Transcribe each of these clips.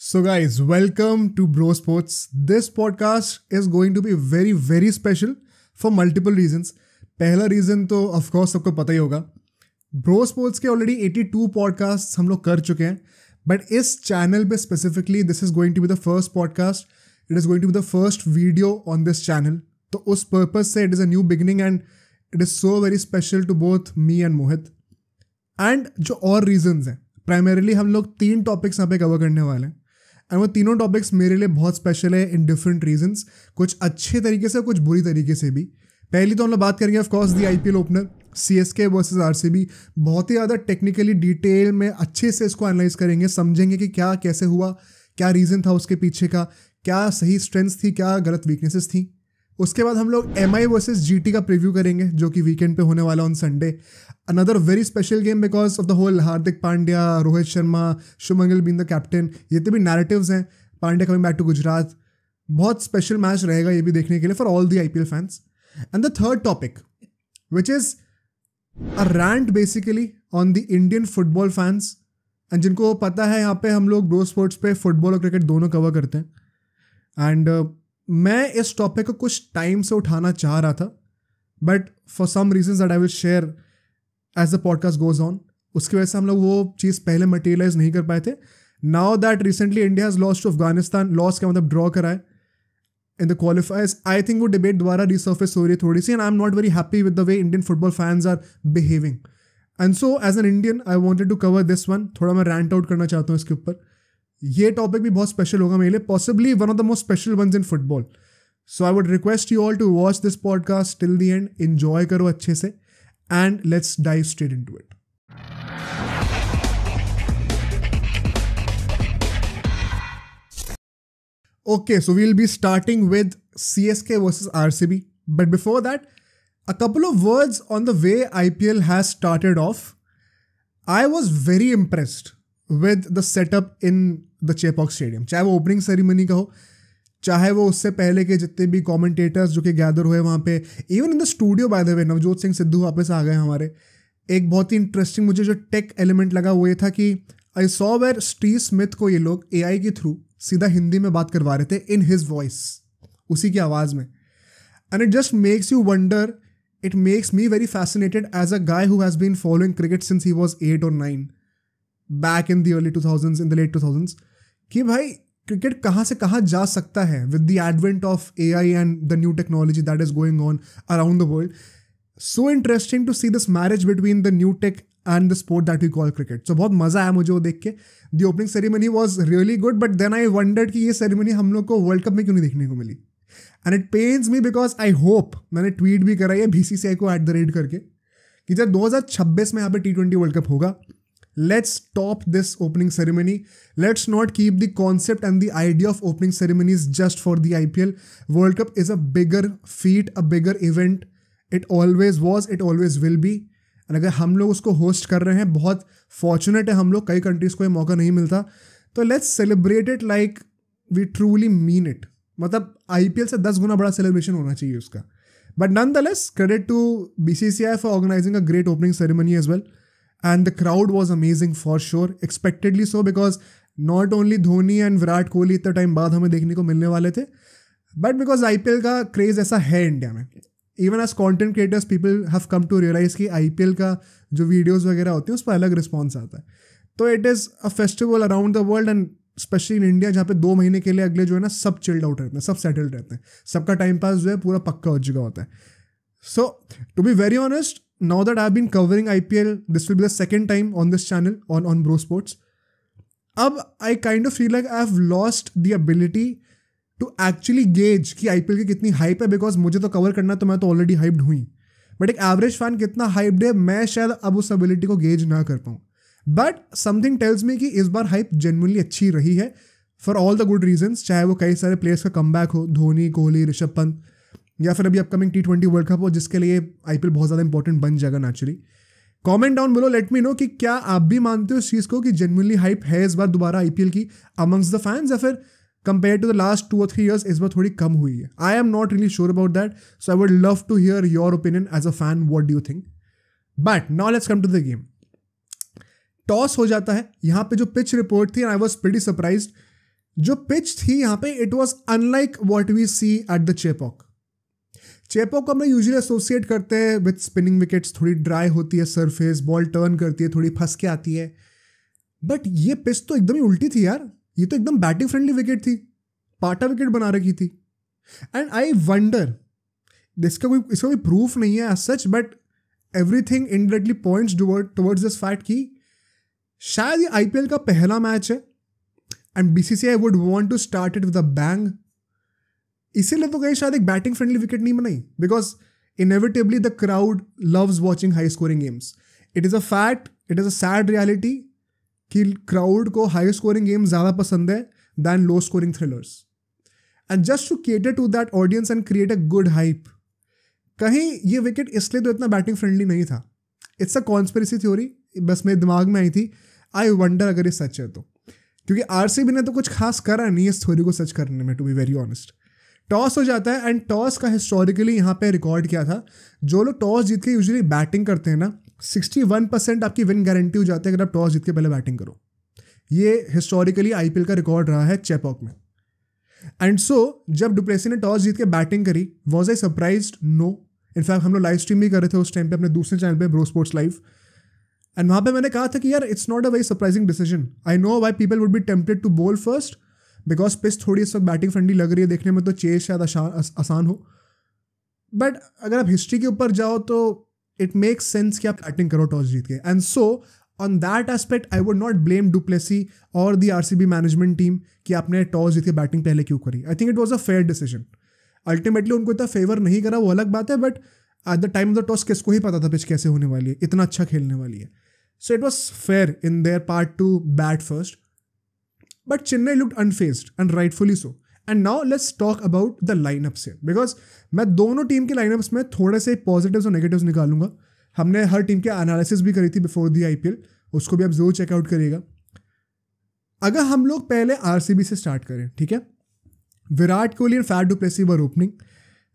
So, guys, welcome to Bro Sports. This podcast is going to be very, very special for multiple reasons. पहला reason तो of course सबको पता ही होगा. Bro sports के already 82 podcast हम लोग कर चुके हैं, बट इस चैनल पे specifically this is going to be the first podcast. It is going to be the first video on this channel. तो उस पर्पज से it is a new beginning and it is so very special to both me and Mohit. And जो और reasons हैं, primarily हम लोग 3 topics यहाँ पे कवर करने वाले हैं. एंड वो तीनों टॉपिक्स मेरे लिए बहुत स्पेशल है इन डिफरेंट रीजंस, कुछ अच्छे तरीके से, कुछ बुरी तरीके से भी. पहली तो हम लोग बात करेंगे of course the IPL opener CSK versus RCB. बहुत ही ज़्यादा टेक्निकली डिटेल में अच्छे से इसको एनालाइज करेंगे, समझेंगे कि क्या कैसे हुआ, क्या रीज़न था उसके पीछे का, क्या सही स्ट्रेंथ्स थी, क्या गलत वीकनेसेस थी. उसके बाद हम लोग एमआई वर्सेस जीटी का प्रीव्यू करेंगे जो कि वीकेंड पे होने वाला on Sunday. Another very special game because of the whole Hardik Pandya, Rohit Sharma, Shubman Gill being the captain. ये तो भी नैरेटिव्स हैं. Pandya coming back to Gujarat. बहुत स्पेशल मैच रहेगा ये भी देखने के लिए for all the IPL fans. And the third topic which is a rant basically on the Indian football fans. And जिनको पता है, यहाँ पे हम लोग ब्रो स्पोर्ट्स पे फुटबॉल और क्रिकेट दोनों कवर करते हैं. एंड मैं इस टॉपिक को कुछ टाइम से उठाना चाह रहा था, but for some reasons that I will share as the podcast goes on, उसकी वजह से हम लोग वो चीज़ पहले मटेरियलाइज नहीं कर पाए थे. Now that recently India has lost to Afghanistan, loss का मतलब ड्रॉ कराए in the qualifiers, I think वो डिबेट दोबारा रिसर्फेस हो रही है थोड़ी सी. And I am not very happy with the way Indian football fans are behaving. And so as an Indian I wanted to cover this one. थोड़ा मैं rant out करना चाहता हूँ इसके ऊपर. ये टॉपिक भी बहुत स्पेशल होगा मेरे लिए, possibly one of the most special ones in football. So I would request you all to watch this podcast till the end. Enjoy करो अच्छे से and let's dive straight into it. Okay, so we'll be starting with CSK versus RCB. But before that, a couple of words on the way IPL has started off. I was very impressed with the setup in the Chepauk Stadium. चाहे वो opening ceremony का हो, चाहे वो उससे पहले के जितने भी कॉमेंटेटर्स जो कि गैदर हुए वहाँ पे, even in the studio by the वे नवजोत सिंह सिद्धू वापस आ गए हमारे. एक बहुत ही इंटरेस्टिंग मुझे जो टेक एलिमेंट लगा वो ये था कि I saw where Steve Smith को ये लोग एआई के थ्रू सीधा हिंदी में बात करवा रहे थे इन हिज वॉइस, उसी की आवाज़ में. And it just makes you wonder, it makes me very fascinated as a guy who has been following cricket since he was 8 or 9 back in the early 2000s, in the late 2000s, कि भाई cricket कहाँ से कहाँ जा सकता है with the advent of AI and the new technology that is going on around the world. So interesting to see this marriage between the new tech and the sport that we call cricket. So बहुत मज़ा आया मुझे वो देख के. The opening ceremony was really good, but then I wondered कि ये ceremony हम लोग को वर्ल्ड कप में क्यों नहीं देखने को मिली. And it pains me because I hope, मैंने ट्वीट भी करा है बीसीसीआई को @ करके, कि जब 2026 में यहाँ पे T20 वर्ल्ड कप होगा, let's stop this opening ceremony. Let's not keep the concept and the idea of opening ceremonies just for the IPL. World Cup is a bigger feat, a bigger event. It always was, it always will be. And अगर हम लोग उसको host कर रहे हैं, बहुत fortunate है हम लोग, कई कंट्रीज़ को ये मौका नहीं मिलता. तो let's celebrate it like we truly mean it. मतलब IPL से 10 गुना बड़ा सेलिब्रेशन होना चाहिए उसका. But none the less, credit to BCCI for organising a great opening ceremony as well. And the crowd was amazing for sure, expectedly so, because not only Dhoni and Virat Kohli इतना time बाद हमें देखने को मिलने वाले थे, but because IPL का craze ऐसा है इंडिया में. Even as content creators, people have come to realize कि IPL का जो वीडियोज़ वगैरह होती हैं उस पर अलग रिस्पॉन्स आता है. तो it is a festival around the world and specially in India, जहाँ पे 2 महीने के लिए अगले जो है ना सब चिल्ड आउट रहते हैं, सब सेटल्ड रहते हैं, सबका टाइम पास जो है पूरा पक्का हो चुका होता है. So to be very honest, now that I've been covering IPL, this will be the second time on this channel on Bro Sports. अब I kind of feel like I've lost the ability to actually gauge कि IPL की कितनी hype है, because मुझे तो cover करना, तो मैं तो already hyped हुई. But एक average fan कितना hyped है, मैं शायद अब उस ability को gauge ना कर पाऊँ. But something tells me कि इस बार hype genuinely अच्छी रही है for all the good reasons. चाहे वो कई सारे players का comeback हो, धोनी, कोहली, ऋषभ पंत, या फिर अभी अपकमिंग T20 वर्ल्ड कप हो, जिसके लिए IPL बहुत ज़्यादा इंपॉर्टेंट बन जाएगा naturally. Comment down below, late me no कि क्या आप भी मानते हो इस चीज़ को कि जेन्युइनली हाइप है इस बार दोबारा IPL की अमंग्स द फैंस, या फिर compare to the last 2 or 3 years इस बार थोड़ी कम हुई है. I am not really sure about that, so I would love to hear your opinion as a fan. What do you think? But now let's come to the game. Toss हो जाता है यहाँ पे. जो पिच रिपोर्ट थी, I was pretty surprised जो pitch थी यहाँ पे, it was unlike what we see at the Chepauk. Chepauk को हम यूजुअली एसोसिएट करते हैं विथ स्पिनिंग विकेट्स, थोड़ी ड्राई होती है सरफेस, बॉल टर्न करती है, थोड़ी फंस के आती है। बट ये पिच तो एकदम ही उल्टी थी यार, ये तो एकदम बैटिंग फ्रेंडली विकेट थी, पाटा विकेट बना रखी थी। एंड आई वंडर, इसका कोई प्रूफ नहीं है as such, but everything indirectly points towards this fact कि शायद ये आईपीएल का पहला मैच है and BCCI would want to start it with a bang. इसीलिए तो कहीं शायद एक बैटिंग फ्रेंडली विकेट नहीं बनाई, because inevitably the crowd loves watching high scoring games. It is a fact, it is a sad reality कि crowd को high scoring games ज़्यादा पसंद है than low scoring thrillers. And just to cater to that audience and create a good hype, कहीं ये wicket इसलिए तो इतना बैटिंग फ्रेंडली नहीं था। इट्स अ कॉन्स्पिरेसी थ्योरी, बस मेरे दिमाग में आई थी। आई वंडर अगर ये सच है तो, क्योंकि आरसीबी ने तो कुछ खास करा नहीं इस थ्योरी को सच करने में, to be very honest. Toss हो जाता है एंड टॉस का हिस्टोरिकली यहाँ पे रिकॉर्ड किया था, जो लोग टॉस जीत के यूजुअली बैटिंग करते हैं ना, 61% आपकी विन गारंटी हो जाती है अगर आप टॉस जीत के पहले बैटिंग करो। ये हिस्टोरिकली आईपीएल का रिकॉर्ड रहा है चेपॉक में। एंड सो जब डुप्लेसी ने टॉस जीत के बैटिंग करी, was I surprised? No. In fact हम लोग लाइव स्ट्रीम भी कर रहे थे उस टाइम पे अपने दूसरे चैनल पे, ब्रो स्पोर्ट्स लाइव, एंड वहाँ पे मैंने कहा था कि यार it's not a very surprising decision. I know why people would be tempted to bowl first, because pitch थोड़ी इस वक्त बैटिंग फ्रेंडली लग रही है देखने में, तो चेज शायद आसान हो। बट अगर आप हिस्ट्री के ऊपर जाओ तो इट मेक्स सेंस कि आप बैटिंग करो टॉस जीत के। And so on that aspect I would not blame du Plessis और दी आरसीबी मैनेजमेंट टीम कि आपने टॉस जीत के बैटिंग पहले क्यों करी। I think it was a fair decision. Ultimately उनको इतना फेवर नहीं करा, वो अलग बात है, but at the time of the toss किसको ही पता था पिच कैसे होने वाली है, इतना अच्छा खेलने वाली है। So it was fair in their part to bat first, but Chennai looked unfazed and rightfully so. And now let's talk about the lineups here, because मैं दोनों टीम के लाइनअप्स में थोड़े से पॉजिटिव्स और नेगेटिव्स निकालूंगा। हमने हर टीम के एनालिसिस भी करी थी बिफोर दी आईपीएल, उसको भी आप जरूर चेकआउट करिएगा। अगर हम लोग पहले आरसीबी से स्टार्ट करें, ठीक है, Virat Kohli and Faf du Plessis were opening,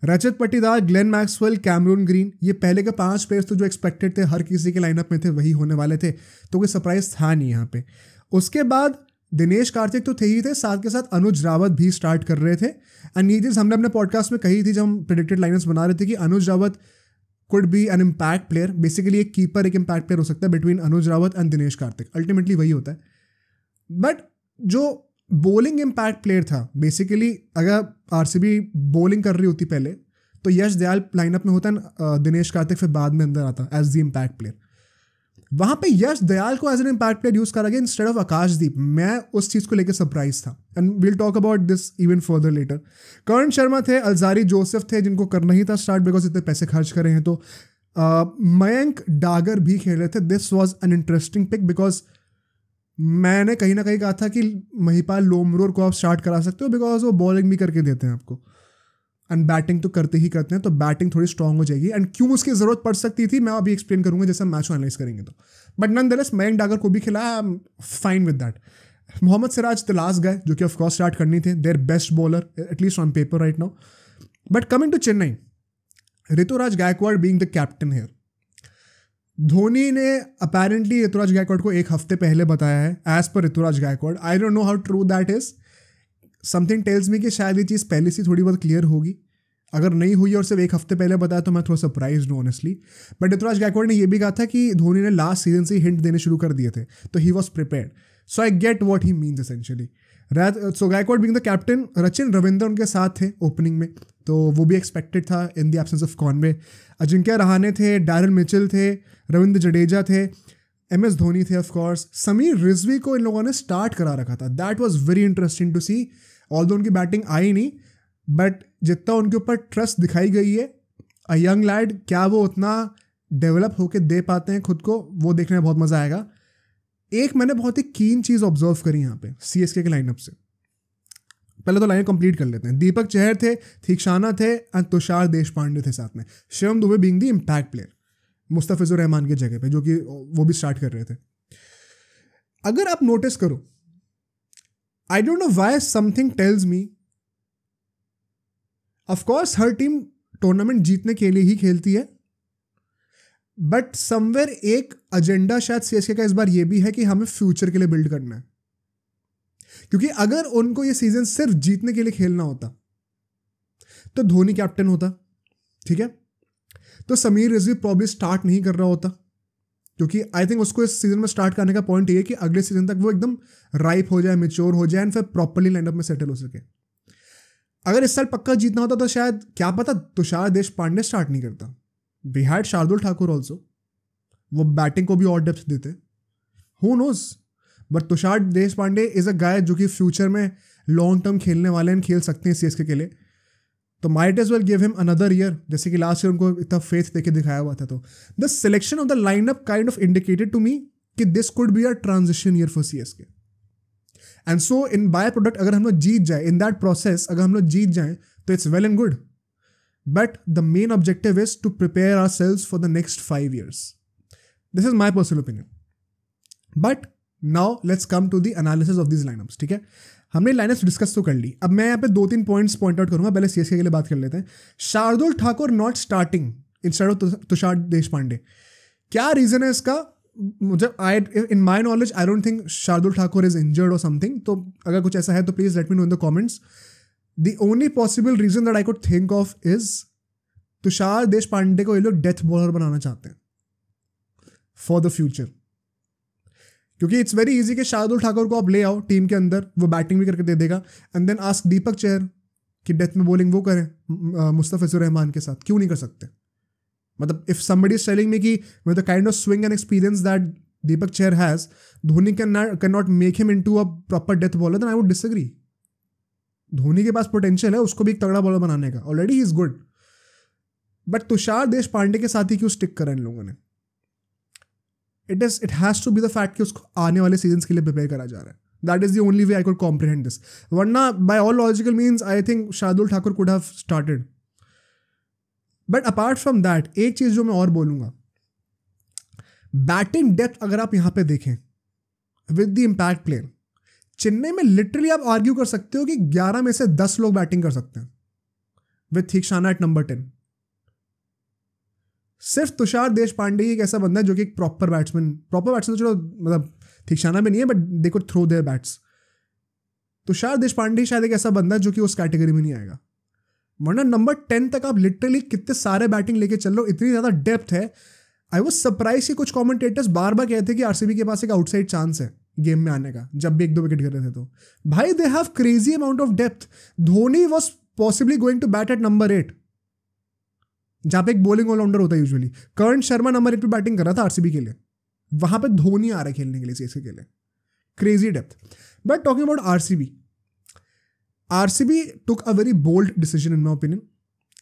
Rajat Patidar, Glenn Maxwell, Cameron Green, ये पहले के 5 प्लेयर्स तो जो एक्सपेक्टेड थे, हर किसी के लाइनअप में थे, वही होने वाले थे, तो कोई सरप्राइज था नहीं यहाँ पे। उसके बाद दिनेश कार्तिक तो थे ही थे, साथ के साथ अनुज रावत भी स्टार्ट कर रहे थे। एंड ये चीज़ हमने अपने पॉडकास्ट में कही थी जब हम प्रेडिक्टेड लाइनअप्स बना रहे थे कि Anuj Rawat could be an impact player. Basically एक कीपर एक इम्पैक्ट प्लेयर हो सकता है between Anuj Rawat and Dinesh Karthik, ultimately वही होता है। बट जो बॉलिंग इम्पैक्ट प्लेयर था, बेसिकली अगर आरसीबी बॉलिंग कर रही होती पहले तो यश दयाल लाइनअप में होता है, दिनेश कार्तिक फिर बाद में अंदर आता एज द इम्पैक्ट प्लेयर। वहाँ पे यश दयाल को as an impact player use करा गया इंस्टेड ऑफ आकाशदीप। मैं उस चीज़ को लेकर सरप्राइज था and will talk about this even further later. Karan Sharma थे, अलजारी जोसेफ थे, जिनको करना ही था स्टार्ट बिकॉज इतने पैसे खर्च करे हैं। तो मयंक डागर भी खेल रहे थे। This was an interesting pick because मैंने कहीं ना कहीं कहा था कि महिपाल लोमरोर को आप स्टार्ट करा सकते हो बिकॉज वो बॉलिंग भी करके देते हैं आपको एंड बैटिंग तो करते ही करते हैं, तो बैटिंग थोड़ी स्ट्रांग हो जाएगी। एंड क्यों उसकी जरूरत पड़ सकती थी मैं अभी एक्सप्लेन करूंगा जैसे हम मैच एनालाइज करेंगे तो। बट नॉनदलेस मयंक डागर को भी खिलाया, I am fine with that. Mohammed Siraj the last guy जो कि ऑफकोर्स स्टार्ट करनी थे, their best bowler at least on paper right now. But coming to Chennai, Ruturaj Gaikwad being the captain here. Dhoni ने अपेरेंटली ऋतुराज गायकवाड़ को एक हफ्ते पहले बताया है, एज पर Ruturaj Gaikwad. I don't know how true that is, something tells me कि शायद ये चीज़ पहले से थोड़ी बहुत क्लियर होगी। अगर नहीं हुई और सिर्फ एक हफ्ते पहले बताया तो मैं थोड़ा सरप्राइज हूँ ऑनेस्टली। बट ऋतुराज गायकवाड़ ने यह भी कहा था कि धोनी ने लास्ट सीजन से हिंट देने शुरू कर दिए थे, तो he was prepared. So I get what he means essentially. So Gaikwad being the captain, Rachin Ravindra उनके साथ थे ओपनिंग में, तो वो भी एक्सपेक्टेड था in the absence of Conway. Ajinkya Rahane थे, डैरल मिचेल थे, रविंद्र जडेजा थे, MS धोनी थे ऑफकोर्स। समीर रिजवी को इन लोगों ने स्टार्ट करा रखा था। That was very interesting to see. Although उनकी बैटिंग आई नहीं, बट जितना उनके ऊपर ट्रस्ट दिखाई गई है, अ यंग लैड, क्या वो उतना डेवलप होके दे पाते हैं खुद को, वो देखने में बहुत मज़ा आएगा। एक मैंने बहुत ही कीन चीज़ ऑब्जर्व करी यहाँ पे CSK के लाइनअप से। पहले तो लाइन कंप्लीट कर लेते हैं। दीपक चहर थे, थीक्षाना थे एंड तुषार देशपांडे थे साथ में। Shivam Dubey being the impact player Mustafizur Rahman की जगह पे, जो कि वो भी स्टार्ट कर रहे थे। अगर आप नोटिस करो, आई don't know why something tells me, of course her team tournament जीतने के लिए ही खेलती है, बट समवेयर एक एजेंडा शायद CSK का इस बार ये भी है कि हमें फ्यूचर के लिए बिल्ड करना है। क्योंकि अगर उनको ये सीजन सिर्फ जीतने के लिए खेलना होता तो धोनी कैप्टन होता, ठीक है, तो समीर रिजवी प्रॉब्ली स्टार्ट नहीं कर रहा होता, क्योंकि आई थिंक उसको इस सीजन में स्टार्ट करने का पॉइंट ये है कि अगले सीजन तक वो एकदम राइप हो जाए, मेच्योर हो जाए एंड फिर प्रॉपरली लाइनअप में सेटल हो सके। अगर इस साल पक्का जीतना होता तो शायद क्या पता तुषार देशपांडे स्टार्ट नहीं करता। We had Shardul Thakur also, वो बैटिंग को भी और डेप्थ देते, who knows. But Tushar Deshpande is a guy जो कि फ्यूचर में लॉन्ग टर्म खेलने वाले हैं, खेल सकते हैं सीएसके के लिए, तो might as well give him another year, जैसे कि लास्ट ईयर उनको इतना फेथ देके दिखाया हुआ था। तो the selection of the lineup kind of indicated to me कि this could be a transition year for CSK. And so in by product अगर हम लोग जीत जाए, इन दैट प्रोसेस अगर हम लोग जीत जाएं तो it's well and good, but the main objective is to prepare ourselves for the next 5 years. This is my personal opinion. But now let's come to the analysis of these lineups, ठीक है। हमने line-ups discuss तो कर ली, अब मैं यहाँ पे 2-3 points point out करूंगा, पहले सीएसके के लिए बात कर लेते हैं। Shardul Thakur not starting instead of Tushar Deshpande, क्या रीजन है इसका? मुझे in my knowledge I don't think Shardul Thakur is injured और समथिंग, तो अगर कुछ ऐसा है तो please let me know in the comments. The only possible reason that I could think of is Tushar Deshpande को ये लोग डेथ बॉलर बनाना चाहते हैं फॉर द फ्यूचर, क्योंकि इट्स वेरी इजी कि शार्दुल ठाकुर को आप ले आओ टीम के अंदर, वो बैटिंग भी करके दे देगा, and then ask Deepak Chahar कि डेथ में बॉलिंग वो करें मुस्तफिजुर रहमान के साथ, क्यों नहीं कर सकते? मतलब if somebody is telling me कि with the kind of swing and experience that Deepak Chahar has, Dhoni can not make him into a proper death bowler, then I would disagree. Dhoni के पास पोटेंशियल है उसको भी एक तगड़ा बॉलर बनाने का, already he is good, but Tushar Deshpande के साथ ही क्यों स्टिक करा इन लोगों ने? It has to be the fact कि उसको आने वाले सीजन के लिए प्रिपेयर करा जा रहा है। That is the only way I could comprehend this, वरना by all logical means I think Shardul Thakur could have started. But apart from that एक चीज जो मैं और बोलूंगा, बैटिंग डेप्थ अगर आप यहां पे देखें with the impact player, Chennai में लिटरली आप आर्ग्यू कर सकते हो कि 11 में से 10 लोग बैटिंग कर सकते हैं विद थिकशाना एट नंबर 10। सिर्फ तुषार देशपांडे ही एक ऐसा बंदा है जो कि एक प्रॉपर बैट्समैन तो चलो मतलब थिकशाना में नहीं है, but they could throw their bats. Tushar Deshpande शायद एक ऐसा बंदा है जो कि उस कैटेगरी में नहीं आएगा, वरना नंबर 10 तक आप लिटरली कितने सारे बैटिंग लेके चल लो, इतनी ज़्यादा डेप्थ है। आई वॉज सरप्राइज कि कुछ कॉमेंटेटर्स बार बार कहते हैं कि आरसीबी के पास एक आउटसाइड चांस है गेम में आने का, जब भी 1-2 विकेट गिर रहे थे तो भाई they have crazy amount of depth. Dhoni was possibly going to bat at number 8, जहाँ पे एक बॉलिंग ऑलराउंडर होता है यूजुअली। कर्ण शर्मा नंबर 8 पे बैटिंग कर रहा था आरसीबी के लिए, वहां पे धोनी आ रहा है खेलने के लिए सीएसके के लिए, crazy depth. But talking about RCB took a very bold decision in my opinion,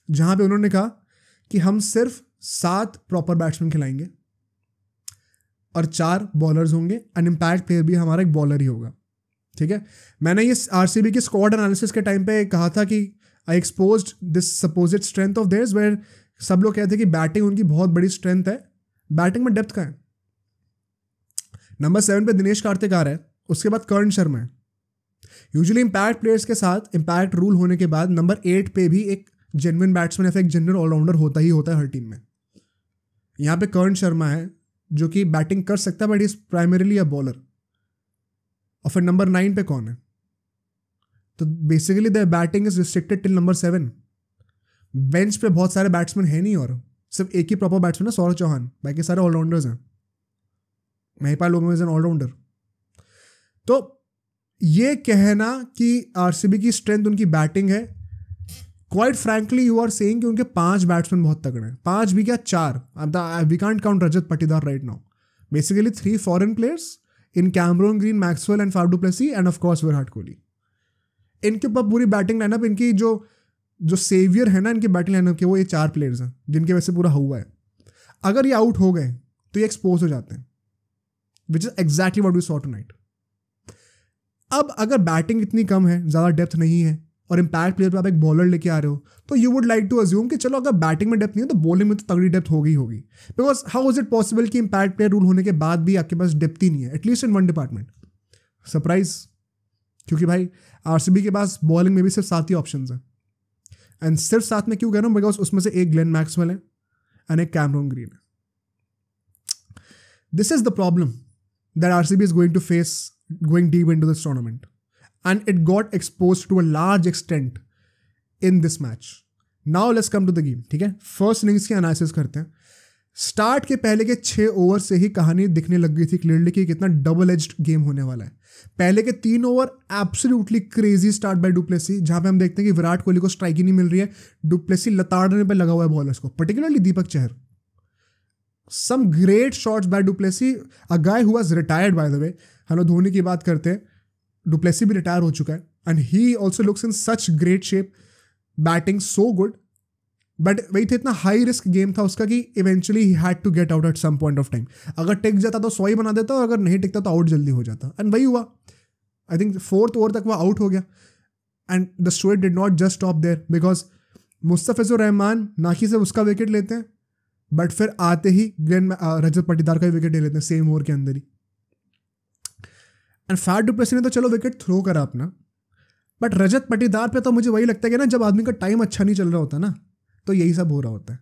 जहां पे उन्होंने कहा कि हम सिर्फ 7 प्रॉपर बैट्समैन खिलाएंगे और 4 बॉलर्स होंगे, एन इम्पैक्ट प्लेयर भी हमारा एक बॉलर ही होगा, ठीक है। मैंने ये आरसीबी के स्क्वाड एनालिसिस के टाइम पे कहा था कि I exposed this supposed strength of theirs, where सब लोग कहते हैं कि बैटिंग उनकी बहुत बड़ी स्ट्रेंथ है, बैटिंग में डेप्थ का है। नंबर 7 पे दिनेश कार्तिक आ रहा है, उसके बाद कर्ण शर्मा है। यूजुअली इंपैक्ट प्लेयर्स के साथ इंपैक्ट रूल होने के बाद नंबर 8 पे भी एक जेन्युइन बैट्समैन या फिर एक जेन्युइन ऑलराउंडर होता है हर टीम में। यहाँ पे कर्ण शर्मा है जो कि बैटिंग कर सकता है, but is primarily a bowler. और फिर नंबर 9 पे कौन है? तो basically the batting is restricted till number 7। Bench पे बहुत सारे बैट्समैन है नहीं, और सिर्फ एक ही प्रॉपर बैट्समैन है सौरभ चौहान, बाकी सारे ऑलराउंडर्स हैं। महिपाल लोगों इज एन ऑलराउंडर। तो ये कहना कि आरसीबी की स्ट्रेंथ उनकी बैटिंग है, quite frankly you are saying कि उनके 5 बैट्समैन बहुत तगड़े हैं। 5 भी क्या, 4। We can't count Rajat Patidar right now. Basically 3 foreign players in Cameron Green, Maxwell and Faf du Plessis, and of course Virat Kohli. इनके ऊपर पूरी बैटिंग लाइनअप, इनकी जो सेवियर है ना इनकी बैटिंग लाइनअप के, वो ये 4 प्लेयर्स हैं जिनके वजह से पूरा हुआ है। अगर ये आउट हो गए तो ये एक्सपोज हो जाते हैं, which is exactly what we saw tonight. अब अगर बैटिंग इतनी कम है, ज़्यादा डेप्थ नहीं है, और इंपैक्ट प्लेयर पे आप एक बॉलर लेके आ रहे हो, तो you would like to assume कि चलो अगर बैटिंग में डेप्थ नहीं है तो बॉलिंग में तो तगड़ी डेप्थ होगी। Because how is it possible कि इंपैक्ट प्लेयर रूल होने के बाद भी आपके पास डेप्थ ही नहीं है, at least in one department. Surprise, क्योंकि भाई आरसीबी के पास बॉलिंग में भी सिर्फ 7 ही ऑप्शन हैं। एंड सिर्फ 7 में क्यों कह रहा हूँ? बिकॉज उसमें से एक ग्लेन मैक्सवेल है एंड एक कैमरन ग्रीन है। This is the problem that RCB is going to face going deep into this tournament. and it got exposed to a large extent in this match. Now let's come to the game. ठीक है, first innings की analysis करते हैं. Start के पहले के 6 over से ही कहानी दिखने लग गई थी क्लियरली कि कितना डबल एज्ड गेम होने वाला है. पहले के 3 over absolutely crazy start bye du Plessis, जहां पे हम देखते हैं कि विराट कोहली को स्ट्राइक ही नहीं मिल रही है. डुप्लेसी लताड़ने पे लगा हुआ है बॉलर्स को, particularly Deepak Chahar. Some great shots by du Plessis, a guy who was retired by the way. हम लोग धोनी की बात करते हैं, डुप्लेसी भी रिटायर हो चुका है and he also looks in such great shape, batting so good. But वही था, इतना हाई रिस्क गेम था उसका कि eventually he had to get out at some point of time. अगर टिक जाता तो 100 ही बना देता, और अगर नहीं टिकता तो आउट जल्दी हो जाता. एंड वही हुआ. आई थिंक 4th ओवर तक वो आउट हो गया. And the story did not just stop there, because Mustafizur Rahman नाकी से उसका विकेट लेते हैं, बट फिर आते ही रजत पाटीदार का विकेट ले लेते हैं सेम ओवर के अंदर ही. एंड फैट डुप्लेसी ने तो चलो विकेट थ्रो करा अपना, बट रजत पाटीदार पे तो मुझे वही लगता है कि ना, जब आदमी का टाइम अच्छा नहीं चल रहा होता ना, तो यही सब हो रहा होता है.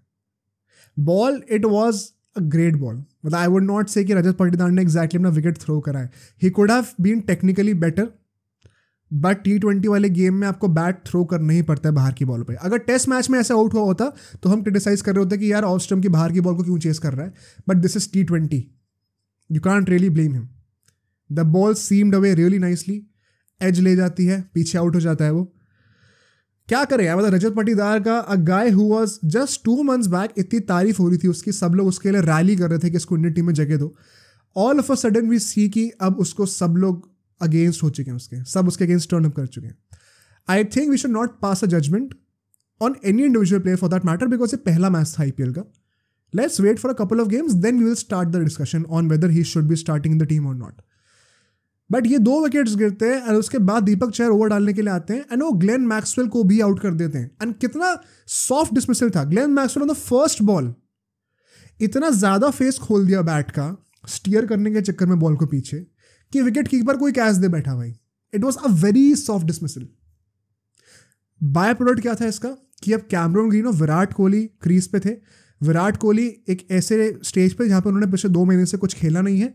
Ball, it was a great ball. मतलब आई वुड नॉट से कि रजत पाटीदार ने एग्जैक्टली अपना विकेट थ्रो करा है. He could have been technically better, but T20 वाले गेम में आपको बैट थ्रो करना ही पड़ता है बाहर की बॉल पे. अगर टेस्ट मैच में ऐसा आउट हुआ होता तो हम क्रिटिसाइज कर रहे होते कि यार ऑफ स्टंप की बाहर की बॉल को क्यों चेस कर रहा है. But this is T20, you can't really blame him. The ball seamed away really nicely, edge ले जाती है, पीछे आउट हो जाता है वो. क्या करें यार, मतलब रजत पाटीदार का, a guy who was just 2 months back, इतनी तारीफ हो रही थी उसकी, सब लोग उसके लिए रैली कर रहे थे कि इसको इंडियन टीम में जगह दो. All of a sudden we see कि अब उसको सब लोग अगेंस्ट हो चुके हैं, उसके सब उसके अगेंस्ट टर्न अप कर चुके हैं. I think we should not pass a judgement on any individual player for that matter, because ये पहला मैच था IPL का. Let's wait for a couple of games, then we will start the discussion on whether he should be starting the team और not. But ये 2 wickets गिरते हैं और उसके बाद दीपक चहर ओवर डालने के लिए आते हैं एंड वो ग्लेन मैक्सवेल को भी आउट कर देते हैं. एंड कितना सॉफ्ट डिसमिसल था. Glenn Maxwell on the first ball इतना ज़्यादा फेस खोल दिया बैट का, स्टीयर करने के चक्कर में बॉल को पीछे, कि विकेट कीपर कोई कैच दे बैठा भाई. It was a very soft dismissal. By product क्या था इसका कि अब कैमरन ग्रीन और विराट कोहली क्रीज पे थे. विराट कोहली एक ऐसे स्टेज पे जहाँ पे उन्होंने पिछले 2 महीने से कुछ खेला नहीं है,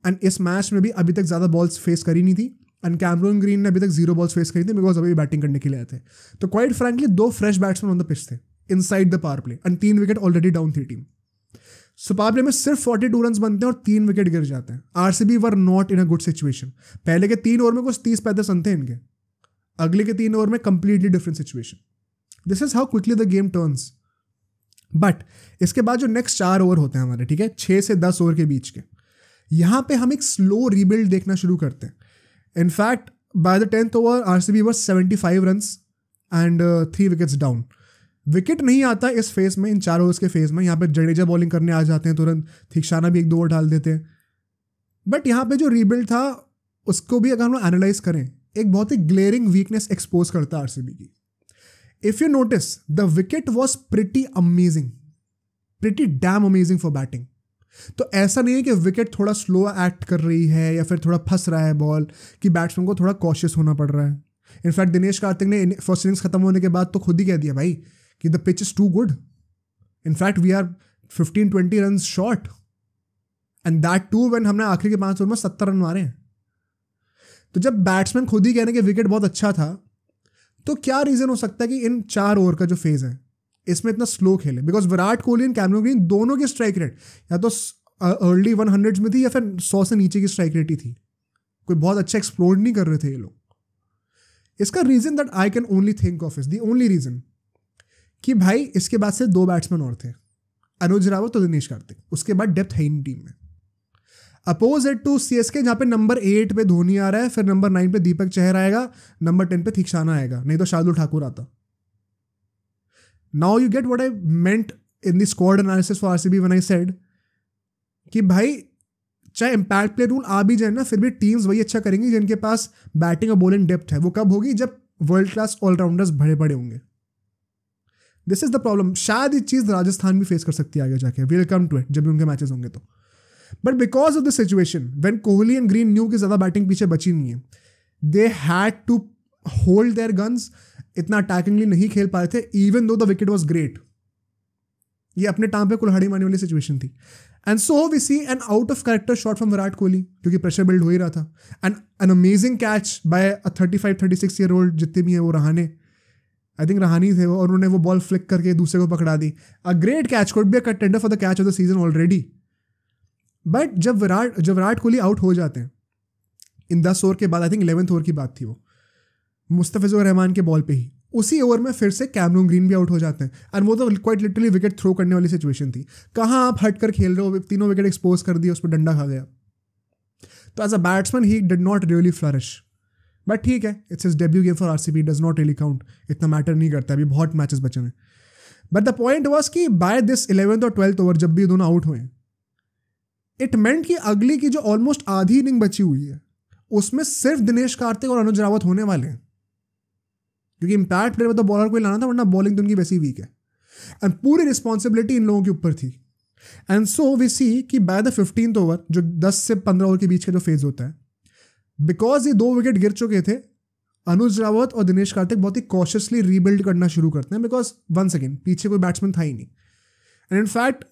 एंड इस मैच में भी अभी तक ज़्यादा बॉल्स फेस करी नहीं थी. एंड कैमरन ग्रीन ने अभी तक 0 बॉल्स फेस करी थी, बिकॉज अभी बैटिंग करने के लिए आए थे. तो quite frankly 2 fresh batsman on the pitch थे inside the power play, and 3 wicket already down थी टीम. सो पावर प्ले में सिर्फ 42 रन बनते हैं और 3 विकेट गिर जाते हैं. RCB were not in a good situation. पहले के 3 ओवर में कुछ 30-35 रन थे इनके, अगले के 3 ओवर में completely different situation. This is how quickly the game turns. But इसके बाद जो नेक्स्ट 4 ओवर होते हैं हमारे, ठीक है, 6 से 10 ओवर के बीच के, यहाँ पे हम एक स्लो रीबिल्ड देखना शुरू करते हैं. In fact by the 10th over RCB was 75 runs and 3 wickets down. Wicket नहीं आता इस फेज में, इन 4 ओवर्स के फेज में. यहाँ पे जडेजा बॉलिंग करने आ जाते हैं तुरंत, थिकशाना भी 1-2 ओवर डाल देते हैं. बट यहाँ पे जो रीबिल्ड था उसको भी अगर हम लोग एनालाइज करें, एक बहुत ही ग्लेयरिंग वीकनेस एक्सपोज करता है RCB की. If you notice, the wicket was pretty amazing, pretty dam amazing for batting. तो ऐसा नहीं है कि विकेट थोड़ा स्लो एक्ट कर रही है या फिर थोड़ा फंस रहा है बॉल, कि बैट्समैन को थोड़ा कॉशियस होना पड़ रहा है. इनफैक्ट दिनेश कार्तिक ने फर्स्ट इनिंग्स खत्म होने के बाद तो खुद ही कह दिया भाई कि the pitch is too good. In fact we are 15-20 run short, and that too when हमने आखिरी के 5 ओवर में 70 रन मारे हैं. तो जब बैट्समैन खुद ही कह रहे हैं कि विकेट बहुत अच्छा था, तो क्या रीजन हो सकता है कि इन 4 ओवर का जो फेज है इसमें इतना स्लो खेले. Because Virat Kohli and Cameron green दोनों की स्ट्राइक रेट या तो अर्ली 100s में थी या फिर 100 से नीचे की स्ट्राइक रेट ही थी. कोई बहुत अच्छा एक्सप्लोर नहीं कर रहे थे ये लोग. इसका reason that I can only think of is the only reason कि भाई इसके बाद से 2 बैट्समैन और थे, अनुज रावत और दिनेश कार्तिक. उसके बाद डेप्थ है ही नहीं टीम में. अपोजिट टू CSK जहाँ पे नंबर 8 पे धोनी आ रहा है, फिर नंबर 9 पे दीपक चहर आएगा, नंबर 10 पे थिकशाना आएगा, नहीं तो शार्दुल ठाकुर आता. Now you get what I meant in the squad analysis for RCB when I said कि भाई चाहे इम्पैक्ट प्ले रूल आ भी जाए ना, फिर भी टीम्स वही अच्छा करेंगी जिनके पास बैटिंग और बॉलिंग डेप्थ है. वो कब होगी? जब वर्ल्ड क्लास ऑलराउंडर्स बड़े बड़े होंगे. This is the problem. शायद ये चीज़ राजस्थान भी फेस कर सकती है आगे जाके. वील कम टू इट जब भी उनके मैचेस होंगे तो. But because of the situation when Kohli and Green knew की ज़्यादा बैटिंग पीछे बची नहीं है, they had to hold their guns. इतना अटैकिंगली नहीं खेल पाए थे, even though the wicket was great. ये अपने टाइम पे कुल्हाड़ी मारने वाली सिचुएशन थी. And so we see an out of character shot from Virat Kohli क्योंकि प्रेशर बिल्ड हो ही रहा था. And an amazing catch by a 35-36-year-old जितने भी हैं वो रहाने, आई थिंक रहानी थे वो, और उन्होंने वो बॉल फ्लिक करके दूसरे को पकड़ा दी. A great catch, could be a contender for the catch of the season already. But जब विराट कोहली आउट हो जाते हैं इन 10 ओवर के बाद, आई थिंक 11th ओवर की बात थी वो, मुस्तफिजुर रहमान के बॉल पे ही, उसी ओवर में फिर से कैमरून ग्रीन भी आउट हो जाते हैं. एंड वो तो क्वाइट लिटरली विकेट थ्रो करने वाली सिचुएशन थी. कहाँ आप हट कर खेल रहे हो, तीनों विकेट एक्सपोज कर दिए, उस पर डंडा खा गया. तो as a batsman he did not really flourish. But ठीक है, it's his debut game for RCB, does not really count, इतना मैटर नहीं करता, अभी बहुत मैचेस बचे हैं. बट द पॉइंट वॉज कि बाय दिस 11th और 12th ओवर जब भी दोनों आउट हुए, इट मेंट कि अगली की जो ऑलमोस्ट आधी इनिंग बची हुई है उसमें सिर्फ दिनेश कार्तिक और अनुज रावत होने वाले हैं, क्योंकि इम्पैक्ट प्लेयर में तो बॉलर को ही लाना था, वरना बॉलिंग तो उनकी वैसी वीक है. एंड पूरी रिस्पॉन्सिबिलिटी इन लोगों के ऊपर थी. एंड सो वी सी कि बाय द 15th ओवर, जो 10 से 15 ओवर के बीच का जो फेज होता है, बिकॉज ये 2 विकेट गिर चुके थे, अनुज रावत और दिनेश कार्तिक बहुत ही कॉशियसली रीबिल्ड करना शुरू करते हैं, बिकॉज वंस अगेन पीछे कोई बैट्समैन था ही नहीं. एंड इनफैक्ट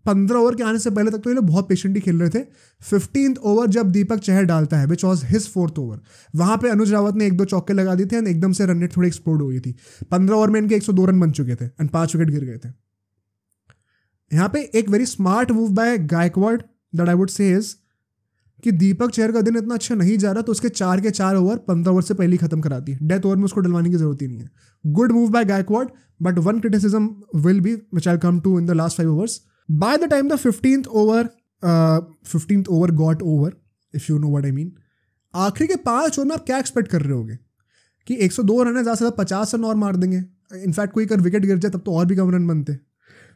15 ओवर के आने से पहले तक तो ये लोग बहुत पेशेंटली खेल रहे थे. 15th ओवर जब दीपक चहर डालता है, which was his 4th over, वहां पे अनुज रावत ने 1-2 चौके लगा दिए थे एंड एकदम से रन रेट थोड़ी एक्सप्लोड हो गई थी. 15 ओवर में इनके 102 रन बन चुके थे एंड 5 विकेट गिर गए थे. यहाँ पे एक very smart move by Gaikwad that I would से इज कि दीपक चहर का दिन इतना अच्छा नहीं जा रहा, तो उसके 4 के 4 ओवर 15 ओवर से पहले ही खत्म करा दिए. डेथ ओवर में उसको डलवाने की जरूरत ही नहीं है. Good move by Gaikwad, but one criticism will be which I come to in the last 5 overs. By the time the 15th over got over, if you know what I mean, आखिरी के 5 ओवर में आप क्या expect कर रहे होगे कि 102 run है, ज़्यादा से ज़्यादा 50 रन और मार देंगे. इनफैक्ट कोई अगर विकेट गिर जाए तब तो और भी कम रन बनते.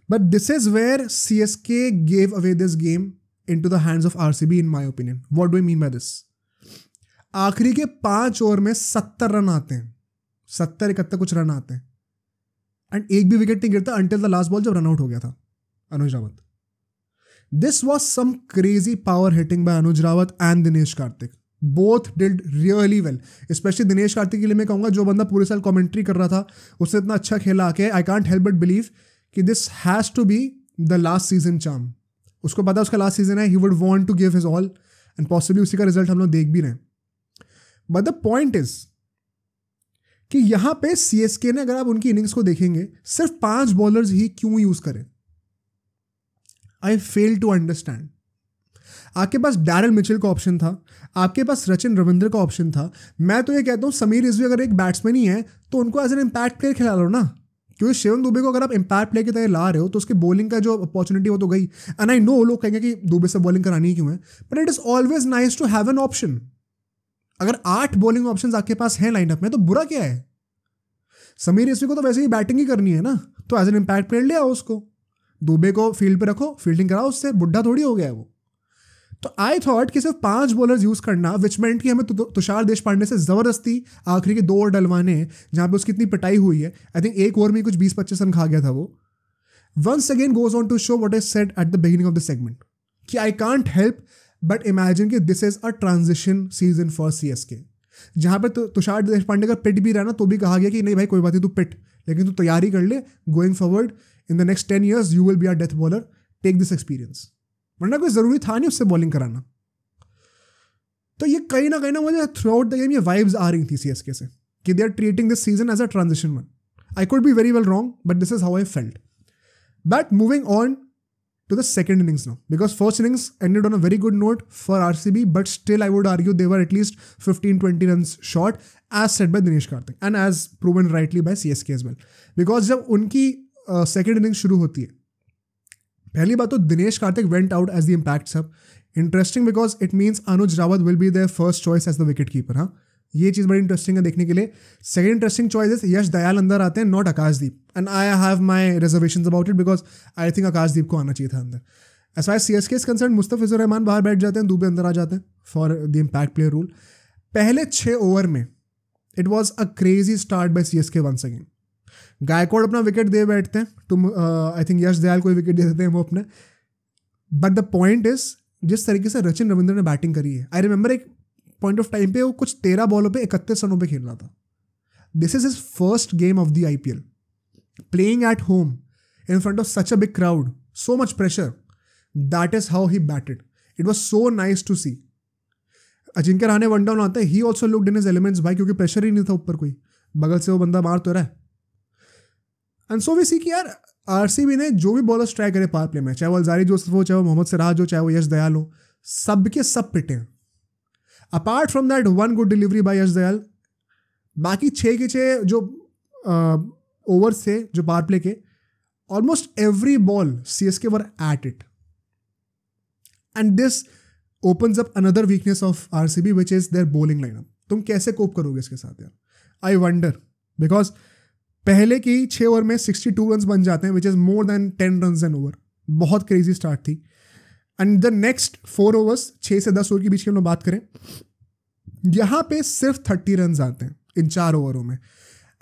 But this is where CSK gave away this game into the hands of RCB in my opinion. What do I mean by this? आखिरी के 5 ओवर में 70 रन आते हैं, 70-71 कुछ रन आते हैं, एंड एक भी विकेट नहीं गिरता until the last ball जब रन आउट हो गया था Anuj Rawat. This was some crazy power hitting by Anuj Rawat and Dinesh Karthik. Both did really well. Especially Dinesh Karthik के लिए मैं कहूँगा, जो बंदा पूरे साल कमेंट्री कर रहा था उससे इतना अच्छा खेला आके, I can't help but believe कि this has to be the last season charm. उसको पता उसका लास्ट सीजन है, he would want to give his all and possibly उसी का रिजल्ट हम लोग देख भी रहे हैं. But the point is कि यहाँ पे CSK ने, अगर आप उनकी इनिंग्स को देखेंगे, सिर्फ 5 बॉलर्स ही क्यों यूज करें? आई फेल टू अंडरस्टैंड. आपके पास डैरिल मिचेल का ऑप्शन था, आपके पास सचिन रविंद्र का ऑप्शन था. मैं तो ये कहता हूँ समीर रिजवी अगर एक बैट्समैन ही है तो उनको एज एन इम्पैक्ट प्लेयर खिला लो ना, क्योंकि शिवम दुबे को अगर आप इम्पैक्ट प्लेयर की तरह ला रहे हो तो उसके बॉलिंग का जो अपॉर्चुनिटी वो तो गई. एंड आई नो लोग कहेंगे कि दुबे से बॉलिंग करानी क्यों है, but it is always nice to have an option. अगर 8 बॉलिंग ऑप्शन आपके पास हैं लाइनअप में तो बुरा क्या है? समीर रिजवी को तो वैसे ही बैटिंग ही करनी है ना, तो एज एन इम्पैक्ट प्लेयर ले आओ उसको, दुबे को फील्ड पे रखो, फील्डिंग कराओ उससे, बुढ़ा थोड़ी हो गया है वो. तो आई थॉट कि सिर्फ 5 बॉलर्स यूज करना, विच मेंट कि हमें तुषार देशपांडे से जबरदस्ती आखिरी के 2 ओवर डलवाने, जहां पे उसकी इतनी पिटाई हुई है. आई थिंक 1 ओवर में कुछ 20-25 रन खा गया था वो. Once again goes on to show what is said at the beginning of the segment कि I can't help but imagine कि this is a transition season for CSK, जहां पे तुषार देशपांडे का पिट भी रहा ना, तो भी कहा गया कि नहीं भाई कोई बात नहीं, तू पिट, लेकिन तू तैयारी कर ले, going forward in the next 10 years you will be a death bowler, take this experience. वरना कोई जरूरी था नहीं उससे बॉलिंग कराना. तो ये कहीं ना मुझे थ्रू आउट द गेम ये वाइब्स आ रही थी CSK से कि they are treating this season as a transition one. I could be very well wrong, but this is how I felt. But moving on to the second innings now, because first innings ended on a very good note for RCB, but still I would argue they were at least 15-20 runs short, as said by Dinesh Karthik and as proven rightly by CSK as well. Because जब उनकी second innings शुरू होती है, पहली बात तो Dinesh Karthik went out as the impact sub. Interesting because it means Anuj Rawat will be their first choice as the wicket keeper. हाँ, ये चीज़ बड़ी इंटरेस्टिंग है देखने के लिए. Second interesting choice Yash Dayal अंदर आते हैं, not Akashdeep, and I have my reservations about it because I think Akashdeep को आना चाहिए था अंदर. As far CSK is concerned, Mustafizur Rahman बाहर बैठ जाते हैं, दुबे अंदर आ जाते हैं for the impact player rule. पहले 6 ओवर में it was a crazy start by CSK once again. Gaikwad अपना विकेट दे बैठते हैं, तुम आई थिंक यश दयाल को विकेट दे देते हैं वो अपने. बट द पॉइंट इज जिस तरीके से सचिन रविंद्र ने बैटिंग करी है, आई रिमेंबर एक पॉइंट ऑफ टाइम पे वो कुछ 13 बॉलों पे 31 रनों पे खेल रहा था. This is his first game of the IPL, playing at home in front of such a big crowd, so much pressure. That is how he batted. It was so nice to see. Ajinkya Rahane one down आता है, he also looked in his elements भाई, क्योंकि pressure ही नहीं था ऊपर, कोई बगल से वो बंदा मार तो रहा है. एंड सो वी सी कि यार आरसीबी ने जो भी बॉलर्स ट्राई करे पावर प्ले में, चाहे वो अलजारी जोसेफ हो, चाहे वो मोहम्मद सिराज हो, चाहे वो यश दयाल हो, सब के सब पिटे हैं. Apart from that one good delivery by Yash Dayal, बाकी 6 के 6 जो ओवर्स थे जो पावर प्ले के, almost every ball CSK were at it. And this opens up another weakness of RCB, which is their bowling lineup. तुम कैसे कोप करोगे इसके साथ यार? I wonder, because पहले की 6 ओवर में 62 रन्स बन जाते हैं, which is more than 10 runs an over. बहुत क्रेजी स्टार्ट थी. एंड द नेक्स्ट 4 ओवर्स, 6 से 10 ओवर के बीच की हम लोग बात करें, यहाँ पे सिर्फ 30 रन्स आते हैं इन 4 ओवरों में.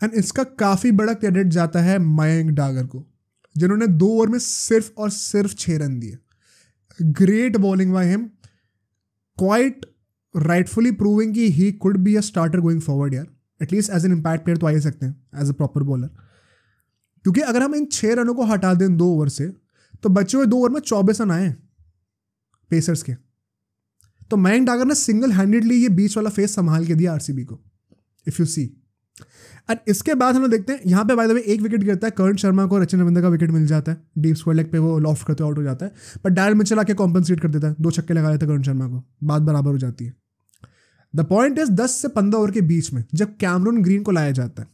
एंड इसका काफ़ी बड़ा क्रेडिट जाता है मयंक डागर को, जिन्होंने 2 ओवर में सिर्फ और सिर्फ 6 रन दिए. Great bowling by him, quite rightfully proving कि he could be a starter going forward यार. At least as an impact player तो आ ही सकते हैं एज अ प्रॉपर बॉलर. क्योंकि अगर हम इन 6 रनों को हटा दें 2 ओवर से, तो बचे हुए 2 ओवर में 24 रन आए पेसर्स के. तो मयंक डागर ने सिंगल हैंडेडली ये बीच वाला फेस संभाल के दिया आरसीबी को, इफ यू सी. एंड इसके बाद हम लोग देखते हैं यहाँ पे बाय द वे 1 विकेट गिरता है, कर्ण शर्मा को रचिन रविंद्र का विकेट मिल जाता है, डीप स्क्वायर लेग पे वो लॉफ्ट करते आउट हो जाता है. बट डैरेल मिचेल आके कॉम्पनसेट कर देता है, 2 छक्के लगा देता है कर्ण शर्मा को, बात बराबर हो जाती है. द पॉइंट इज 10 से 15 ओवर के बीच में जब कैमरून ग्रीन को लाया जाता है,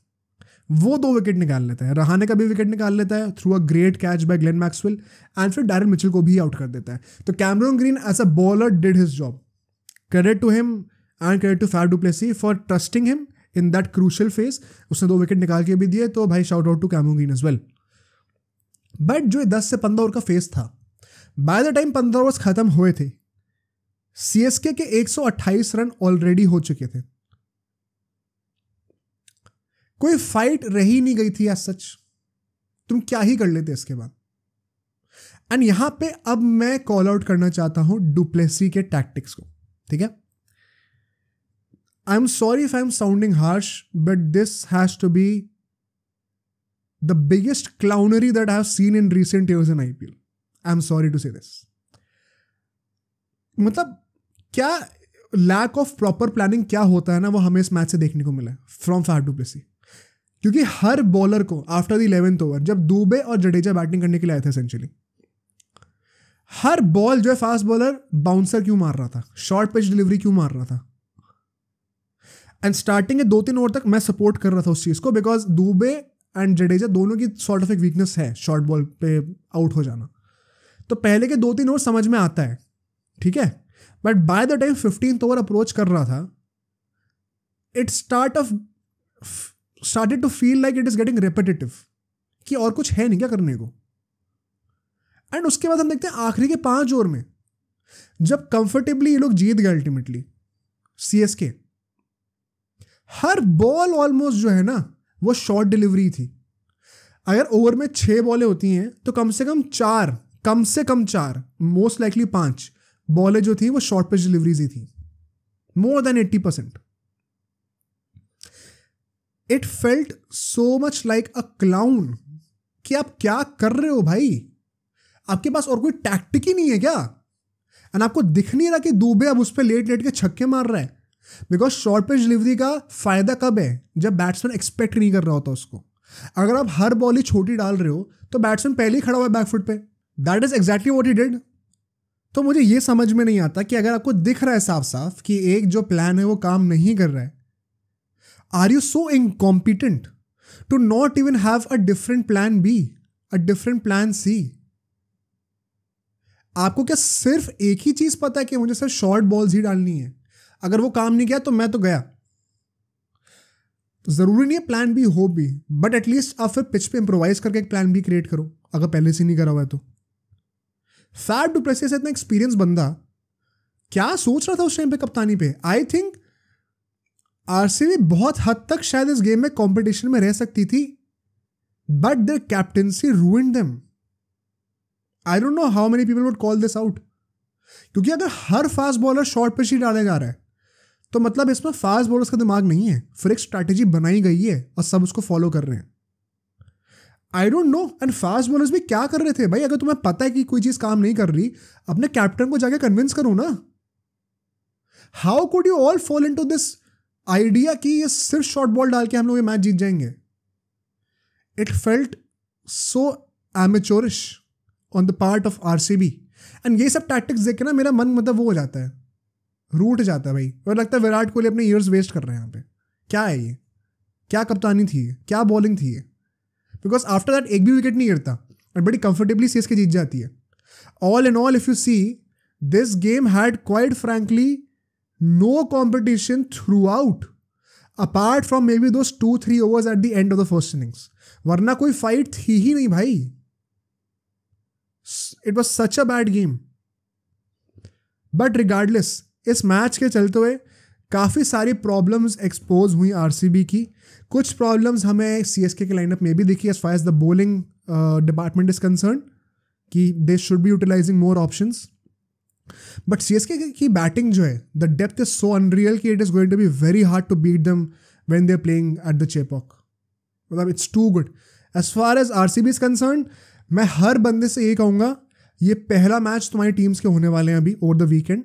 वो 2 विकेट निकाल लेता है. रहाणे का भी विकेट निकाल लेता है through a great catch by Glenn Maxwell, and फिर डैरेल मिचेल को भी आउट कर देता है. तो Cameron Green as a bowler did his job. Credit to him and credit to Faf du Plessis for trusting him in that crucial phase. उसने 2 wicket निकाल के भी दिए, तो भाई shout out to Cameron Green as well. But जो 10 से 15 over का फेज था, बाय द टाइम 15 ओवर्स खत्म हुए थे, सीएसके के 128 रन ऑलरेडी हो चुके थे. कोई फाइट रही नहीं गई थी एज सच. तुम क्या ही कर लेते इसके बाद. एंड यहां पे अब मैं कॉल आउट करना चाहता हूं डुप्लेसी के टैक्टिक्स को, ठीक है? I'm sorry if I'm sounding harsh, but this has to be the biggest clownery that I have seen in recent years in IPL. I'm sorry to say this. मतलब क्या lack of proper planning क्या होता है ना, वो हमें इस match से देखने को मिला फ्रॉम फैफ डू प्लेसी. क्योंकि हर बॉलर को आफ्टर द 11th ओवर, जब दुबे और जडेजा बैटिंग करने के लिए आए थे एसेंशियली, हर बॉल जो है फास्ट बॉलर बाउंसर क्यों मार रहा था, शॉर्ट पिच डिलीवरी क्यों मार रहा था. एंड स्टार्टिंग के 2-3 ओवर तक मैं सपोर्ट कर रहा था उस चीज़ को, बिकॉज दुबे एंड जडेजा दोनों की सॉर्ट ऑफ एक वीकनेस है शॉर्ट बॉल पे आउट हो जाना. तो पहले के 2-3 ओवर समझ में आता है, ठीक है. But by the time 15th over approach कर रहा था, it started to feel like it is getting repetitive, कि और कुछ है नहीं क्या करने को. एंड उसके बाद हम देखते हैं आखिरी के 5 ओवर में, जब कंफर्टेबली ये लोग जीत गए अल्टीमेटली सीएसके, हर बॉल ऑलमोस्ट जो है ना वो शॉर्ट डिलीवरी थी. अगर ओवर में 6 बॉलें होती हैं तो कम से कम 4, मोस्ट लाइकली 5 बॉलें जो थी वो शॉर्ट पिच डिलीवरीज ही थी. More than 80%. It felt so much like a clown कि आप क्या कर रहे हो भाई, आपके पास और कोई टैक्टिक ही नहीं है क्या? एंड आपको दिख नहीं रहा कि दुबे अब उस पर लेट के छक्के मार रहा है. बिकॉज शॉर्ट पिच डिलीवरी का फायदा कब है, जब बैट्समैन एक्सपेक्ट नहीं कर रहा होता उसको. अगर आप हर बॉल ही छोटी डाल रहे हो तो बैट्समैन पहले ही खड़ा हुआ है बैकफुट पे. That is exactly what he did. तो मुझे ये समझ में नहीं आता कि अगर आपको दिख रहा है साफ साफ कि एक जो प्लान है वो काम नहीं कर रहा है, are you so incompetent to not even have a different plan B, a different plan C? आपको क्या सिर्फ एक ही चीज पता है कि मुझे सिर्फ शॉर्ट बॉल्स ही डालनी है? अगर वो काम नहीं किया तो मैं तो गया. जरूरी नहीं है प्लान बी हो भी, बट एटलीस्ट आप फिर पिच पे इंप्रोवाइज करके एक प्लान बी क्रिएट करो, अगर पहले से नहीं करा हुआ है तो. फैफ डू प्लेसी से इतना एक्सपीरियंस बंदा क्या सोच रहा था उस टाइम पे कप्तानी पे? आई थिंक आरसीबी बहुत हद तक शायद इस गेम में कंपटीशन में रह सकती थी, but their captaincy ruined them. I don't know how many people would call this out. क्योंकि अगर हर फास्ट बॉलर शॉर्ट पिच ही डाले जा रहा है तो मतलब इसमें फास्ट बॉलर्स का दिमाग नहीं है, फिर एक स्ट्रैटेजी बनाई गई है और सब उसको फॉलो कर रहे हैं. आई don't no. And fast bowlers भी क्या कर रहे थे भाई? अगर तुम्हें पता है कि कोई चीज़ काम नहीं कर रही, अपने कैप्टन को जाके कन्विंस करो ना. How could you all fall into this idea कि ये सिर्फ शॉर्ट बॉल डाल के हम लोग ये मैच जीत जाएंगे? It felt so amateurish on the part of RCB. And ये सब टैक्टिक्स देख के ना मेरा मन मतलब वो हो जाता है, रूठ जाता है भाई. और लगता है विराट कोहली अपने ईयर्स वेस्ट कर रहे हैं यहाँ पे. क्या है ये? क्या कप्तानी थी ये? क्या बॉलिंग थी ये? बिकॉज आफ्टर दैट एक भी विकेट नहीं गिरता और बड़ी कंफर्टेबली सीएसके जीत जाती है. All in all if you see, this game had quite frankly no competition throughout, apart from maybe those 2-3 overs at the end of the first innings. वरना कोई fight थी ही नहीं भाई. It was such a bad game. But regardless, इस match के चलते हुए काफ़ी सारी प्रॉब्लम्स एक्सपोज हुई आरसीबी की. कुछ प्रॉब्लम्स हमें सीएसके के लाइनअप में भी दिखी as far as the bowling department is concerned, कि they should be utilising more options. But CSK की बैटिंग जो है, the depth is so unreal कि it is going to be very hard to beat them when they are playing at the Chepauk. मतलब it's too good. As far as RCB is concerned, मैं हर बंदे से यही कहूँगा, ये पहला मैच तुम्हारी टीम्स के होने वाले हैं अभी over the weekend.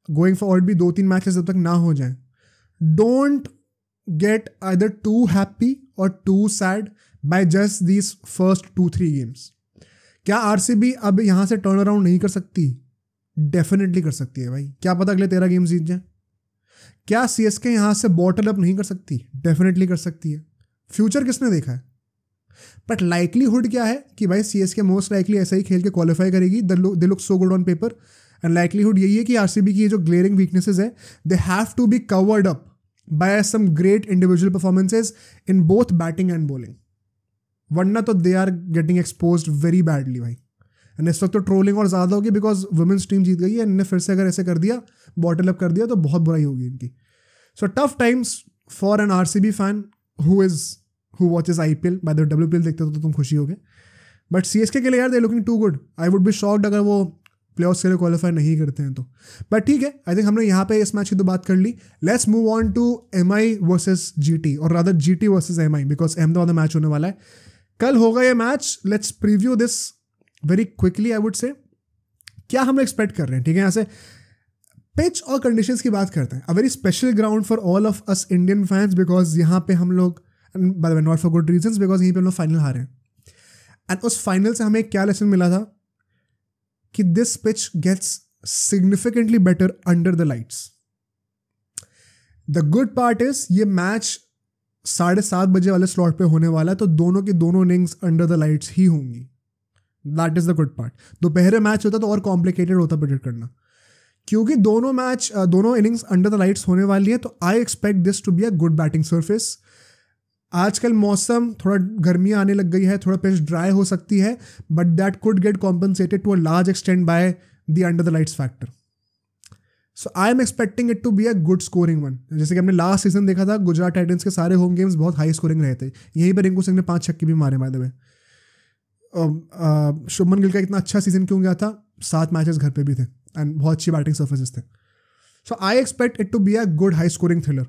Going forward भी 2-3 मैचेस जब तक ना हो जाए, don't get either too happy और too sad by just these first 2-3 games. क्या आरसीबी अब यहाँ से टर्न अराउंड नहीं कर सकती? डेफिनेटली कर सकती है भाई. क्या पता अगले 13 गेम्स जीत जाए. क्या सीएसके यहाँ से बॉटल अप नहीं कर सकती? डेफिनेटली कर सकती है. फ्यूचर किसने देखा है? बट लाइकलीहुड क्या है कि भाई सीएसके मोस्ट लाइकली ऐसा ही खेल के क्वालिफाई करेगी. They look so good on paper. And likelihood यही है कि आरसीबी की ये जो ग्लेयरिंग वीकनेसेस है, they have to be covered up by some great individual performances in both batting and bowling. वरना तो they are getting exposed very badly भाई. एंड इस वक्त तो ट्रोलिंग और ज़्यादा होगी बिकॉज वुमेन्स टीम जीत गई है. इन्होंने फिर से अगर ऐसे कर दिया, बॉटल अप कर दिया, तो बहुत बुराई होगी इनकी. So tough times for an RCB fan who watches IPL. by the WPL देखते हो तो तुम खुशी होगे. बट सीएसके के लिए यार they looking too good. I would be shocked अगर वो प्लेऑफ्स के लिए क्वालिफाई नहीं करते हैं तो. बट ठीक है, आई थिंक हमने यहाँ पे इस मैच की तो बात कर ली. Let's move on to MI versus GT, और rather GT versus MI, because Ahmedabad में मैच होने वाला है. कल होगा ये मैच. Let's preview this very quickly. I would say क्या हम लोग एक्सपेक्ट कर रहे हैं. ठीक है, यहाँ से पिच और कंडीशंस की बात करते हैं. A very special ground for all of us Indian fans, because यहाँ पे हम लोग, by the way not for good reasons, because यहीं पे हम लोग फाइनल हारे हैं. एंड उस फाइनल से हमें क्या लेसन मिला था कि this pitch gets significantly better under the lights. The good part is ये मैच 7:30 बजे वाले स्लॉट पे होने वाला है, तो दोनों की दोनों इनिंग्स अंडर द लाइट्स ही होंगी. That is the good part. दोपहर मैच होता तो और कॉम्प्लिकेटेड होता प्रेडिक्ट करना, क्योंकि दोनों इनिंग्स अंडर द लाइट्स होने वाली है. तो I expect this to be a good batting surface. आजकल मौसम थोड़ा गर्मियाँ आने लग गई है, थोड़ा पिच ड्राई हो सकती है, but that could get compensated to a large extent by the under the lights factor. So I am expecting it to be a good scoring one. जैसे कि हमने लास्ट सीजन देखा था, गुजरात टाइटंस के सारे होम गेम्स बहुत high scoring रहे थे. यहीं पर रिंकू सिंह ने 5 छक्के भी मारे बाय द वे. शुभमन गिल का इतना अच्छा सीजन क्यों गया था? 7 मैचेस घर पे भी थे एंड बहुत अच्छी बैटिंग सर्फेसेस थे. So I expect it to be a good high scoring thriller,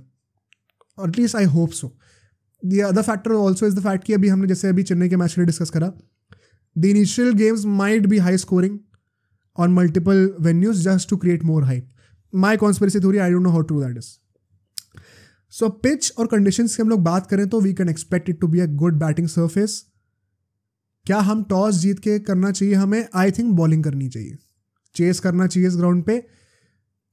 और at least I hope so. The other factor also is the fact कि अभी हमने जैसे अभी चेन्नई के मैच के लिए डिस्कस करा, the initial games might be high scoring on multiple venues just to create more hype. My conspiracy theory, I don't know how true that is. So pitch और conditions की हम लोग बात करें तो we can expect it to be a good batting surface. क्या हम toss जीत के करना चाहिए हमें? I think बॉलिंग करनी चाहिए, चेस करना चाहिए इस ग्राउंड पे.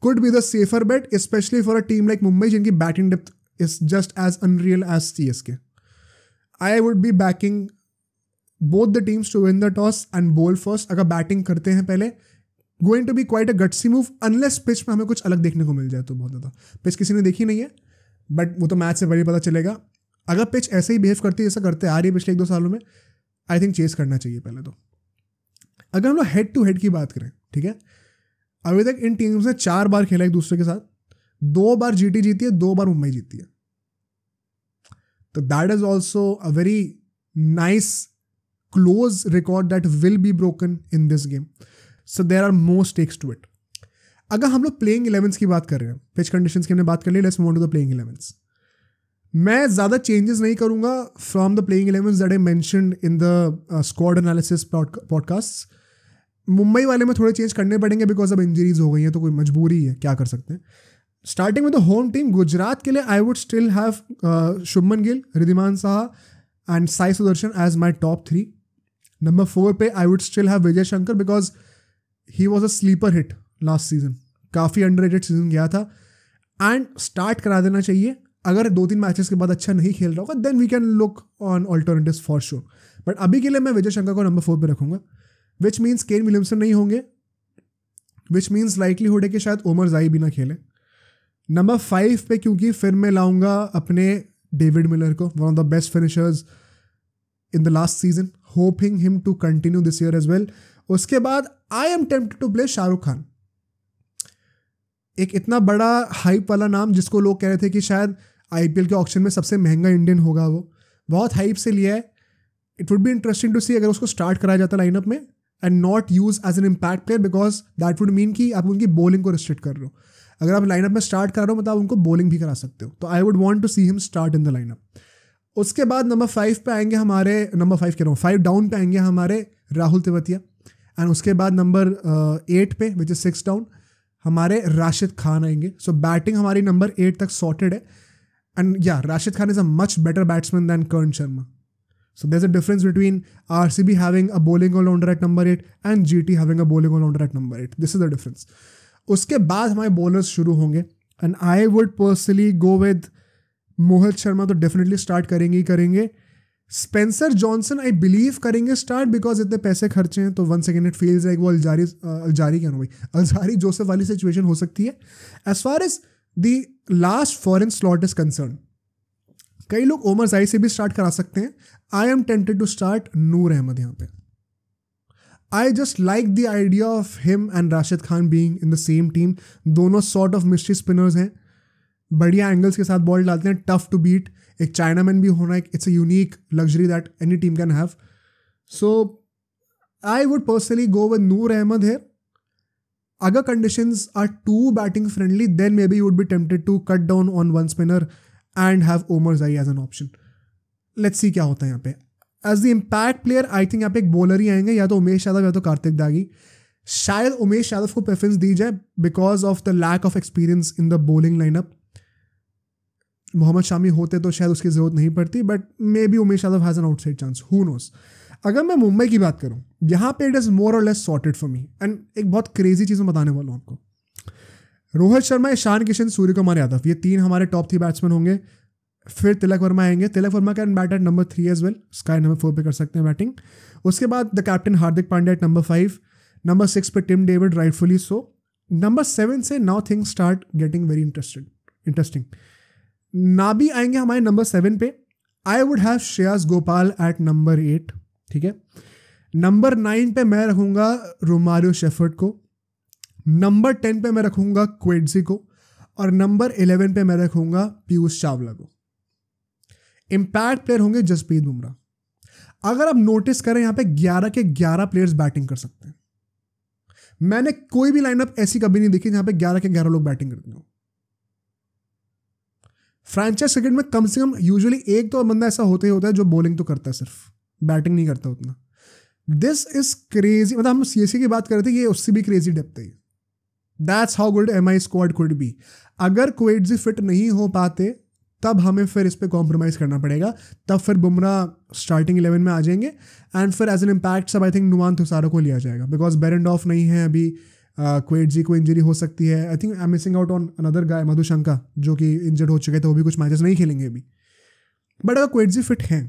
Could be the safer bet, especially for a team like Mumbai जिनकी batting depth is just as unreal as CSK. I would be backing both the teams to win the toss and bowl first. अगर batting करते हैं पहले, going to be quite a gutsy move unless pitch में हमें कुछ अलग देखने को मिल जाए तो बहुत ज़्यादा. पिच किसी ने देखी नहीं है, बट वो तो मैच से बड़ी पता चलेगा. अगर पिच ऐसे ही बिहेव करती है जैसा करते आ रही है पिछले 1-2 सालों में, आई थिंक चेस करना चाहिए पहले तो. अगर हम लोग हेड टू हेड की बात करें, ठीक है, अभी तक इन टीम्स ने 4 बार खेला एक दूसरे के साथ. 2 बार GT जीती है, 2 बार मुंबई जीती है. तो that is also a very nice close record that will be broken in this game. So there are more stakes to it. अगर हम लोग प्लेइंग 11s की बात कर रहे हैं, पिच कंडीशंस की हमने बात कर ली, let's move on to the playing 11s. मैं ज़्यादा चेंजेस नहीं करूँगा from the playing 11 that I mentioned in the squad analysis podcast. Mumbai वाले में थोड़े चेंज करने पड़ेंगे बिकॉज अब इंजरीज हो गई हैं, तो कोई मजबूरी है, क्या कर सकते हैं. Starting with the home team, Gujarat के लिए I would still have Shubman Gill, Wriddhiman Saha and Sai Sudharsan as my top 3. Number 4 पे I would still have Vijay Shankar because he was a sleeper hit last season. काफ़ी अंडररेटेड सीजन गया था एंड स्टार्ट करा देना चाहिए. अगर 2-3 मैचेस के बाद अच्छा नहीं खेल रहा होगा then we can look on alternatives for sure. But अभी के लिए मैं विजय शंकर को नंबर 4 पे रखूंगा, विच मीन्स केन विलियमसन नहीं होंगे, विच मीन्स लाइकलीहुड है कि शायद ओमर जाई भी ना खेले. नंबर 5 पे क्योंकि फिर मैं लाऊंगा अपने डेविड मिलर को, one of the best finishers in the last season, hoping him to continue this year as well. उसके बाद I am tempted to play Shahrukh Khan. एक इतना बड़ा हाइप वाला नाम जिसको लोग कह रहे थे कि शायद आईपीएल के ऑक्शन में सबसे महंगा इंडियन होगा, वो बहुत हाइप से लिया है. It would be interesting to see अगर उसको स्टार्ट कराया जाता लाइनअप में and not use as an impact player, because that would mean कि आप उनकी बॉलिंग को रिस्ट्रिक्ट कर रहे हो. अगर आप लाइनअप में स्टार्ट कर रहे हो मतलब आप उनको बॉलिंग भी करा सकते हो. तो I would want to see him start in the lineup. उसके बाद नंबर 5 पे आएंगे हमारे, नंबर 5 कह रहा हूँ, 5 डाउन पे आएंगे हमारे राहुल तेवतिया. एंड उसके बाद नंबर 8 पे विच इज 6 डाउन हमारे राशिद खान आएंगे. सो बैटिंग हमारी नंबर 8 तक सॉर्टेड है. एंड या Rashid Khan is a much better batsman than Karn Sharma. So there's a difference between RCB having a bowling all-rounder at number 8 and GT having a bowling all-rounder at number 8. This is the difference. उसके बाद हमारे bowlers शुरू होंगे and I would personally go with Mohit Sharma. तो definitely start करेंगे ही करेंगे. Spencer Johnson I believe करेंगे start because इतने पैसे खर्चे हैं. तो one second it feels like वो अलजारी क्या ना भाई, अलजारी जोसेफ वाली सिचुएशन हो सकती है. As far as the last foreign slot is concern, कई लोग ओमर जाई से भी स्टार्ट करा सकते हैं. I am tempted to start Noor Ahmad यहाँ पे. I just like the idea of him and Rashid Khan being in the same team. दोनों सॉर्ट ऑफ मिस्ट्री स्पिनर्स हैं, बढ़िया एंगल्स के साथ बॉल डालते हैं, टफ टू बीट. एक चाइनामैन भी होना, it's a unique luxury that any team can have. So I would personally go with Noor Ahmad here. अगर conditions are to batting friendly then maybe you would be tempted to cut down on one spinner and have Omarzai as an option. Let's see क्या होता है यहाँ पे. As the impact player I think यहाँ पे एक bowler ही आएंगे, या तो उमेश यादव या तो कार्तिक दागी. शायद उमेश यादव को प्रेफरेंस दी जाए because of the lack of experience in the bowling lineup. Mohammed Shami होते तो शायद उसकी जरूरत नहीं पड़ती, but maybe Umesh Yadav has an outside chance, who knows. अगर मैं मुंबई की बात करूँ, यहाँ पे इट इज़ मोर और less sorted for me. And एक बहुत क्रेजी चीज़ मैं बताने वाला हूँ आपको. रोहित शर्मा, ईशान किशन, सूर्य कुमार यादव, ये 3 हमारे टॉप 3 बैट्समैन होंगे. फिर तिलक वर्मा आएंगे. Tilak Varma can bat at number 3 as well, SKY number 4 पे कर सकते हैं बैटिंग. उसके बाद the captain Hardik Pandya at number 5. Number 6 पे Tim David, rightfully so. Number 7 से now things start getting very interesting. Nabi आएंगे हमारे नंबर 7 पे. I would have Shreyas Gopal at number 8. ठीक है. नंबर 9 पे मैं रखूंगा रोमारियो शेफर्ड को. नंबर 10 पे मैं रखूंगा क्वेडजी को. और नंबर 11 पे मैं रखूंगा पीयूष चावला को. इम्पैक्ट प्लेयर होंगे जसप्रीत बुमराह. अगर आप नोटिस करें यहाँ पे 11 के 11 प्लेयर्स बैटिंग कर सकते हैं. मैंने कोई भी लाइनअप ऐसी कभी नहीं देखी जहां पे 11 के 11 लोग बैटिंग करते हो. फ्रेंचाइज क्रिकेट में कम से कम यूजुअली एक तो बंदा ऐसा होता ही होता है जो बॉलिंग तो करता है, सिर्फ बैटिंग नहीं करता उतना. This is crazy. मतलब हम सीएसके की बात कर रहे थे, ये उससे भी क्रेजी डेप्थ है. That's how good MI squad could be. अगर क्वेडजी फिट नहीं हो पाते तब हमें फिर इस पर कॉम्प्रोमाइज़ करना पड़ेगा. तब फिर बुमराह स्टार्टिंग 11 में आ जाएंगे एंड फिर एज एन इम्पैक्ट सब आई थिंक नुमान थुसारो को लिया जाएगा बिकॉज बेरेंडॉफ नहीं है अभी. क्वेडजी को इंजरी हो सकती है. I think I am missing out on another guy Madushanka जो कि इंजर्ड हो चुके थे, वो भी कुछ मैचेस नहीं खेलेंगे अभी. बट अगर क्वेडजी फिट हैं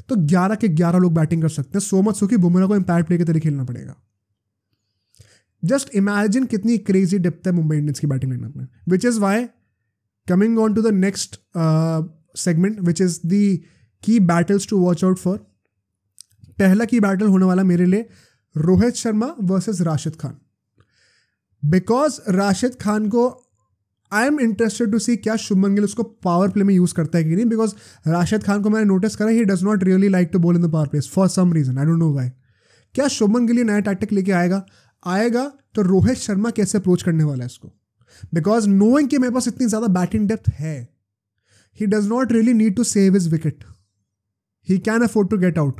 तो 11 के 11 लोग बैटिंग कर सकते हैं. सो मच सो कि बुमराह को इम्पैक्ट प्ले के तरीके खेलना पड़ेगा. जस्ट इमेजिन कितनी क्रेजी डेप्थ है मुंबई इंडियंस की बैटिंग लाइनअप में. Which is why coming on to the next segment which is the key battles to watch out for. पहला की बैटल होने वाला मेरे लिए रोहित शर्मा वर्सेस राशिद खान. बिकॉज राशिद खान को I am interested to see क्या शुभमन गिल उसको पावर प्ले में यूज़ करता है कि नहीं. बिकॉज राशिद खान को मैंने नोटिस करा he does not really like to bowl in the powerplay for some reason, I don't know why. क्या शुभमन गिल ये नया टैक्टिक लेके आएगा तो रोहित शर्मा कैसे अप्रोच करने वाला है इसको. बिकॉज नोइंग कि मेरे पास इतनी ज़्यादा बैटिंग डेप्थ है, he does not really need to save his wicket. He can afford to get out.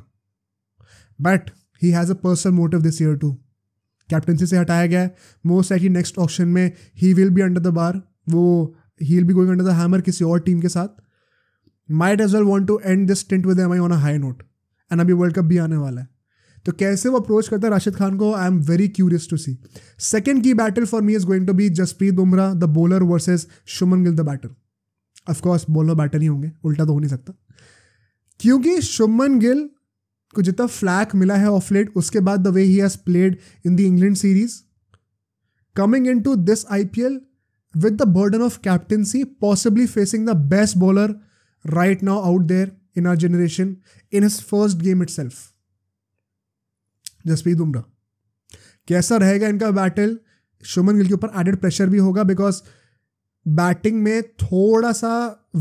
But he has a personal motive this year too. Captaincy से हटाया गया है. मोस्ट लाइकली नेक्स्ट ऑक्शन में ही will be under the bar. वो ही will be going under the hammer किसी और टीम के साथ. Might as well want to end this stint with MI on a high note. And अभी world cup भी आने वाला है. तो कैसे वो अप्रोच करता है राशिद खान को, I am very curious to see. Second की battle for me is going to be Jasprit Bumrah the bowler versus Shubman Gill the batter. Of course bowler batter ही होंगे, उल्टा तो हो नहीं सकता. क्योंकि शुभमन गिल को जितना फ्लैक मिला है ऑफ लेट, उसके बाद the way he has played in the England series, coming into this IPL with the burden of captaincy, possibly facing the best bowler right now out there in our generation in his first game itself, Jasprit Bumrah. कैसा रहेगा इनका battle? Shubman Gill के ऊपर added pressure भी होगा because batting में थोड़ा सा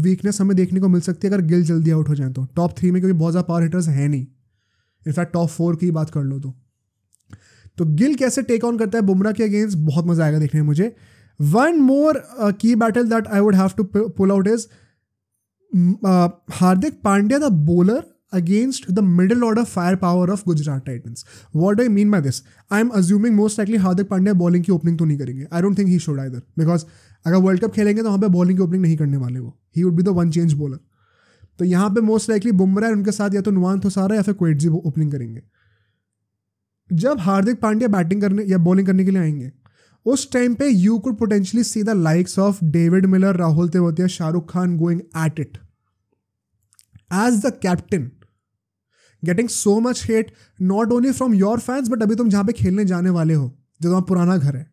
वीकनेस हमें देखने को मिल सकती है अगर गिल जल्दी आउट हो जाए तो. टॉप 3 में क्योंकि बहुत ज़्यादा पावर हिटर्स हैं नहीं. इनफैक्ट टॉप 4 की बात कर लो तो गिल कैसे टेक ऑन करता है बुमराह के अगेंस्ट, बहुत मजा आएगा देखने में मुझे. वन मोर की battle that I would have to pull out is Hardik Pandya the bowler against the middle order firepower of Gujarat Titans. What do I mean by this? I'm assuming most likely Hardik Pandya bowling की opening तो नहीं करेंगे. I don't think he should either because अगर world cup खेलेंगे तो वहाँ पे bowling की ओपनिंग नहीं करने वाले वो. He would be the one change bowler. तो यहाँ पे मोस्ट लाइकली बुमराह उनके साथ या तो नुआन थोसारा या फिर क्वेटजी ओपनिंग करेंगे. जब हार्दिक पांड्या बैटिंग करने या बॉलिंग करने के लिए आएंगे उस टाइम पे you could potentially see the likes of David Miller, Rahul Tewatia, Shahrukh Khan going at it as the captain, getting so much hate not only from your fans but अभी तुम जहाँ पे खेलने जाने वाले हो जो तुम्हारा पुराना घर है.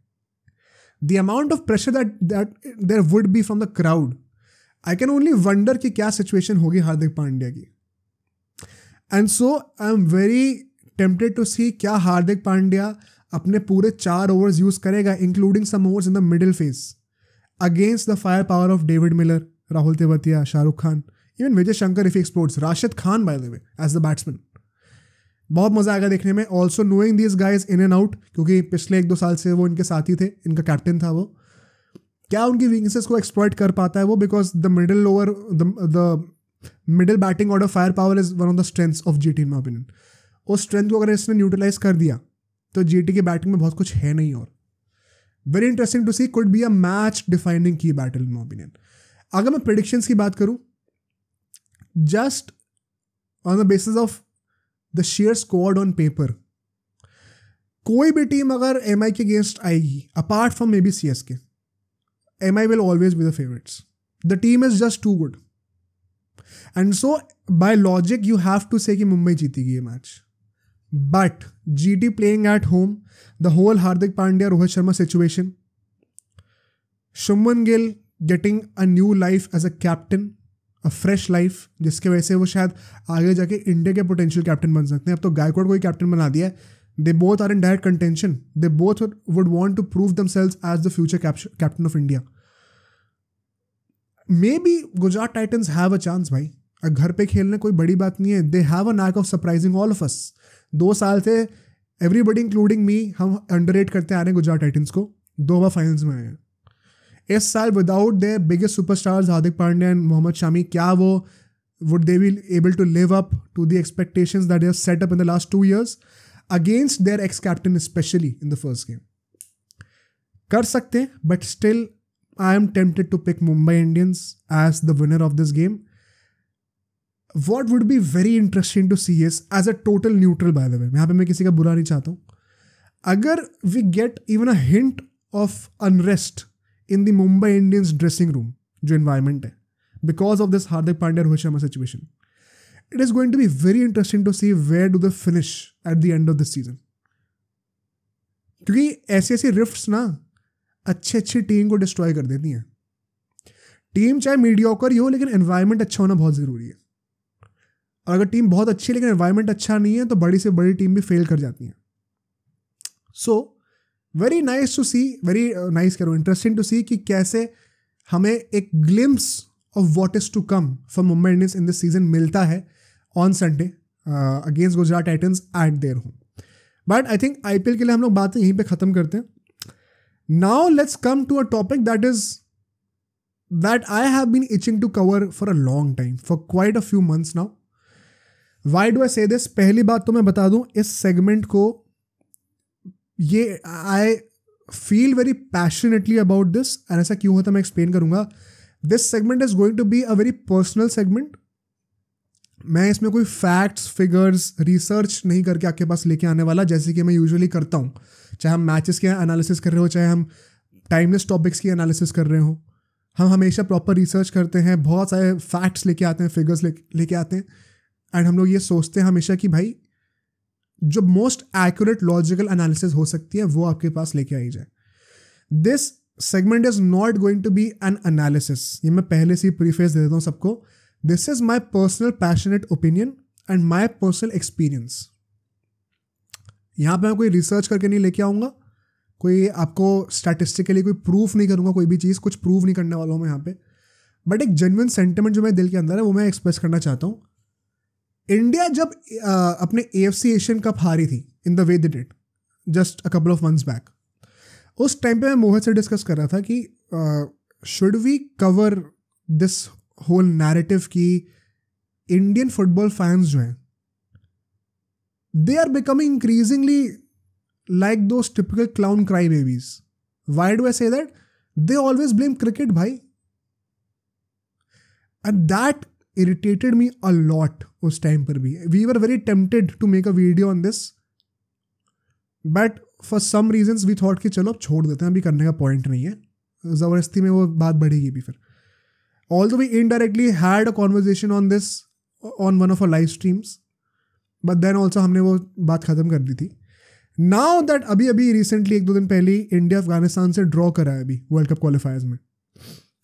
The amount of pressure that there would be from the crowd, I can only wonder कि क्या सिचुएशन होगी हार्दिक पांड्या की. And so I am very tempted to see क्या हार्दिक पांड्या अपने पूरे 4 ओवर्स यूज करेगा including some overs in the middle phase against the firepower of David Miller, Rahul Tewatia, Shahrukh Khan, even Vijay Shankar if explores, Rashid Khan by the way as the batsman. बहुत मजा आएगा देखने में. Also knowing these guys in and out क्योंकि पिछले 1-2 साल से वो इनके साथ ही थे, इनका कैप्टन था वो. क्या उनकी वीकनेसेस को एक्सप्लॉइट कर पाता है वो, because the middle batting order fire power is one of the strengths of GT in my opinion. उस स्ट्रेंथ को अगर इसने न्यूट्रलाइज कर दिया तो जीटी की बैटिंग में बहुत कुछ है नहीं. और very interesting to see, could be a match defining की बैटल इन माय ओपिनियन. अगर मैं प्रेडिक्शंस की बात करूं just on the basis of the share squad on paper, कोई भी टीम अगर एमआई के अगेंस्ट आएगी apart from maybe CSK, MI will always be the favorites. The team is just too good. And so, by logic, you have to say कि मुंबई जीतेगी ये match. But GT playing at home, the whole Hardik Pandya, Rohit Sharma situation, Shubman Gill getting a new life as a captain, a fresh life, जिसके वजह से वो शायद आगे जाके इंडिया के पोटेंशियल कैप्टन बन सकते हैं. अब तो गायकवाड़ को ही कैप्टन बना दिया है. They both are in direct contention. They both would want to prove themselves as the future captain of India. Maybe Gujarat Titans have a chance भाई. घर पे खेलने कोई बड़ी बात नहीं है. They have a knack of surprising all of us. 2 साल से everybody including me हम underrate करते आ रहे हैं गुजरात टाइटन्स को. 2 बार फाइनल्स में आए हैं. इस साल without their biggest superstars Hardik Pandya and Mohammad Shami, क्या वो would they be able to live up to the expectations that they have set up in the last 2 years? Against their ex-captain especially in the first game. कर सकते हैं, but still I am tempted to pick Mumbai Indians as the winner of this game. What would be very interesting to see is, as a total neutral by the way, यहाँ पे मैं किसी का बुरा नहीं चाहता हूँ, अगर we get even a hint of unrest in the Mumbai Indians dressing room, जो environment है, because of this Hardik Pandya Rohit Sharma situation, it is going to be very interesting to see where do they finish at the end of this season. क्योंकि ऐसी rifts ना अच्छी team को destroy कर देती हैं. Team चाहे mediocre ही हो लेकिन एनवायरनमेंट अच्छा होना बहुत ज़रूरी है. और अगर टीम बहुत अच्छी है लेकिन एनवायरनमेंट अच्छा नहीं है तो बड़ी से बड़ी टीम भी फेल कर जाती हैं. So very nice to see, very nice करो, इंटरेस्टिंग टू सी कि कैसे हमें एक glimpse of what is to come for Mumbai Indians in this season मिलता है on Sunday against Gujarat Titans at their home. But I think IPL के लिए हम लोग बातें यहीं पे ख़त्म करते हैं. Now let's come to a topic that is that I have been itching to cover for a long time, for quite a few months now. Why do I say this? पहली बात तो मैं बता दूं, इस सेगमेंट को ये I feel very passionately about this, and ऐसा क्यों होता है मैं एक्सप्लेन करूंगा. This segment is going to be a very personal segment. मैं इसमें कोई फैक्ट्स, फिगर्स, रिसर्च नहीं करके आपके पास लेके आने वाला, जैसे कि मैं यूजुअली करता हूँ. चाहे हम मैचेस के एनालिसिस कर रहे हो, चाहे हम टाइमलेस टॉपिक्स की एनालिसिस कर रहे हो, हम हमेशा प्रॉपर रिसर्च करते हैं, बहुत सारे फैक्ट्स लेके आते हैं, फिगर्स लेके आते हैं, एंड हम लोग ये सोचते हैं हमेशा कि भाई जो मोस्ट एक्यूरेट लॉजिकल एनालिसिस हो सकती है वो आपके पास लेके आई जाए. This segment is not going to be an analysis. ये मैं पहले से ही प्रीफेस दे देता हूँ सबको. This is my personal passionate opinion and my personal experience. यहाँ पे मैं कोई रिसर्च करके नहीं लेके आऊँगा, कोई आपको स्टैटिस्टिकली कोई प्रूफ नहीं करूँगा, कोई भी चीज़ कुछ प्रूव नहीं करने वाला हूँ मैं यहाँ पे. बट एक जेन्युइन सेंटिमेंट जो मेरे दिल के अंदर है वो मैं एक्सप्रेस करना चाहता हूँ. इंडिया जब अपने AFC एशियन कप हारी थी in the way they did just a couple of months back, उस टाइम पे मैं मोहित से डिस्कस कर रहा था कि should we cover this whole narrative कि इंडियन फुटबॉल फैंस जो हैं they are becoming increasingly like those typical clown crybabies. Why do I say that? They always blame cricket, bhai. And that irritated me a lot उस time पर भी. We were very tempted to make a video on this, but for some reasons we thought कि चलो अब छोड़ देते हैं, अभी करने का point नहीं है, ज़बरदस्ती में वो बात बढ़ेगी भी फिर. Although we indirectly had a conversation on this on one of our live streams, but then also हमने वो बात ख़त्म कर दी थी. नाउ दैट अभी रिसेंटली 1-2 दिन पहले इंडिया अफगानिस्तान से ड्रॉ करा है अभी वर्ल्ड कप क्वालिफायर्स में,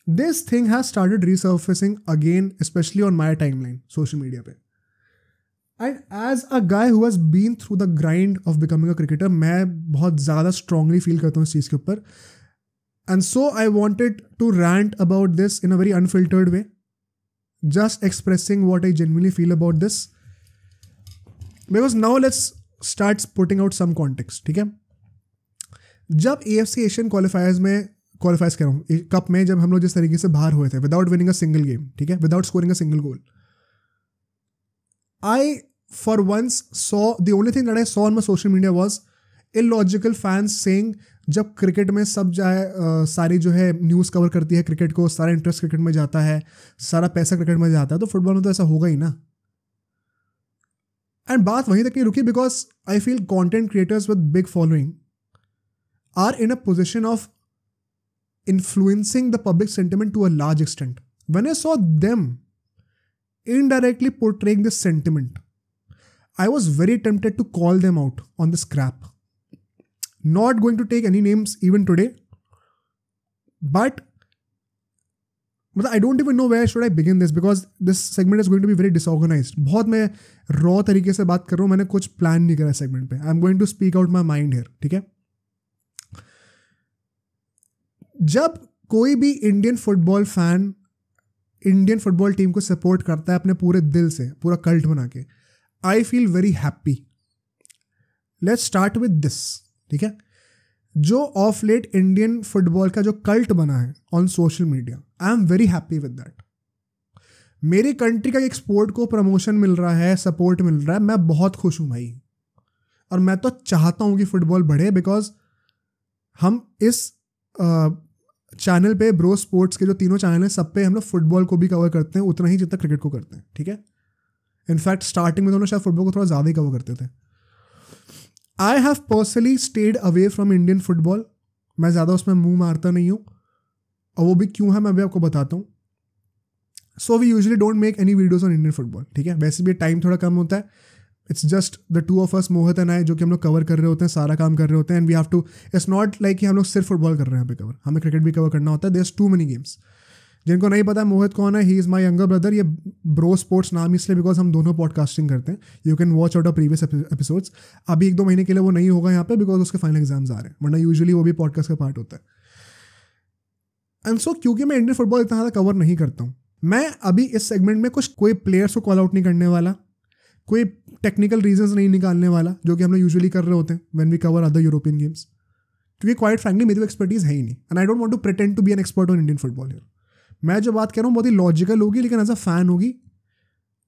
this thing has started resurfacing again, specially on my time line social media पे. And as a guy who has been through the grind of becoming a cricketer, मैं बहुत ज़्यादा strongly feel करता हूँ इस चीज़ के ऊपर. And so I wanted to rant about this in a very unfiltered way, just expressing what I genuinely feel about this, because now let's starts putting out some context. ठीक है, जब AFC Asian क्वालिफायर्स कर रहा हूँ cup में, जब हम लोग जिस तरीके से बाहर हुए थे without winning a single game, ठीक है, without scoring a single goal, I for once saw the only thing that I saw on my social media was illogical fans saying जब क्रिकेट में सब जाए सारी जो है न्यूज़ कवर करती है क्रिकेट को, सारा इंटरेस्ट क्रिकेट में जाता है, सारा पैसा क्रिकेट में जाता है, तो फुटबॉल में तो ऐसा होगा ही ना. एंड बात वहीं तक नहीं रुकी, because I feel content creators with big following are in a position of influencing the public sentiment to a large extent. When I saw them indirectly portraying this sentiment, I was very tempted to call them out on this crap. Not going to take any names even today, but I don't even know where should I begin this, because this segment is going to be very disorganized. बहुत मैं raw तरीके से बात कर रहा हूँ, मैंने कुछ प्लान नहीं करा सेगमेंट पे. I'm going to speak out my mind here, ठीक है. जब कोई भी Indian football fan Indian football team को सपोर्ट करता है अपने पूरे दिल से, पूरा कल्ट बना के, आई feel very happy. Let's start with this, ठीक है. जो ऑफ लेट इंडियन फुटबॉल का जो कल्ट बना है on social media, I am very happy with that. मेरी कंट्री का एक स्पोर्ट को प्रमोशन मिल रहा है, सपोर्ट मिल रहा है, मैं बहुत खुश हूँ भाई. और मैं तो चाहता हूँ कि फुटबॉल बढ़े, बिकॉज हम इस चैनल पे, ब्रो स्पोर्ट्स के जो तीनों चैनल हैं, सब पे हम लोग फुटबॉल को भी कवर करते हैं उतना ही जितना क्रिकेट को करते हैं, ठीक है. इनफैक्ट स्टार्टिंग में दोनों शायद फुटबॉल को थोड़ा ज़्यादा ही कवर करते थे. आई have personally stayed away from Indian football. मैं ज़्यादा उसमें मुंह मारता नहीं हूँ, और वो भी क्यों है मैं अभी आपको बताता हूँ. So we usually don't make any videos on Indian football, ठीक है. वैसे भी टाइम थोड़ा कम होता है. It's just the two of us, Mohit and I, जो कि हम लोग कवर कर रहे होते हैं, सारा काम कर रहे होते हैं. And we have to, it's not like कि हम लोग सिर्फ फुटबॉल कर रहे हैं यहाँ पे कवर, हमें क्रिकेट भी कवर करना होता है. There is too many games. जिनको नहीं पता मोहित कौन है, he is my younger brother. ये ब्रो स्पोर्ट्स नाम इसलिए बिकॉज हम दोनों पॉडकास्टिंग करते हैं. You can watch out a previous episodes. अभी 1-2 महीने के लिए वो नहीं होगा यहाँ पे, बिकॉज उसके फाइनल एग्जाम्स आ रहे हैं, वरना यूजुअली वो भी पॉडकास्ट का पार्ट होता है. एंड सो क्योंकि मैं इंडियन फुटबॉल इतना ज़्यादा कवर नहीं करता हूँ, मैं अभी इस सेगमेंट में कुछ कोई प्लेयर्स को कॉल आउट नहीं करने वाला, कोई टेक्निकल रीजंस नहीं निकालने वाला, जो कि हम लोग यूजुअली कर रहे होते हैं when we cover other European games. क्योंकि क्वाइट फ्रैंकली मेरी एक्सपर्टीज है ही नहीं, and I don't want to pretend to be an expert on Indian football here. मैं जो बात कह रहा हूँ बहुत ही लॉजिकल होगी, लेकिन एज अ फैन होगी,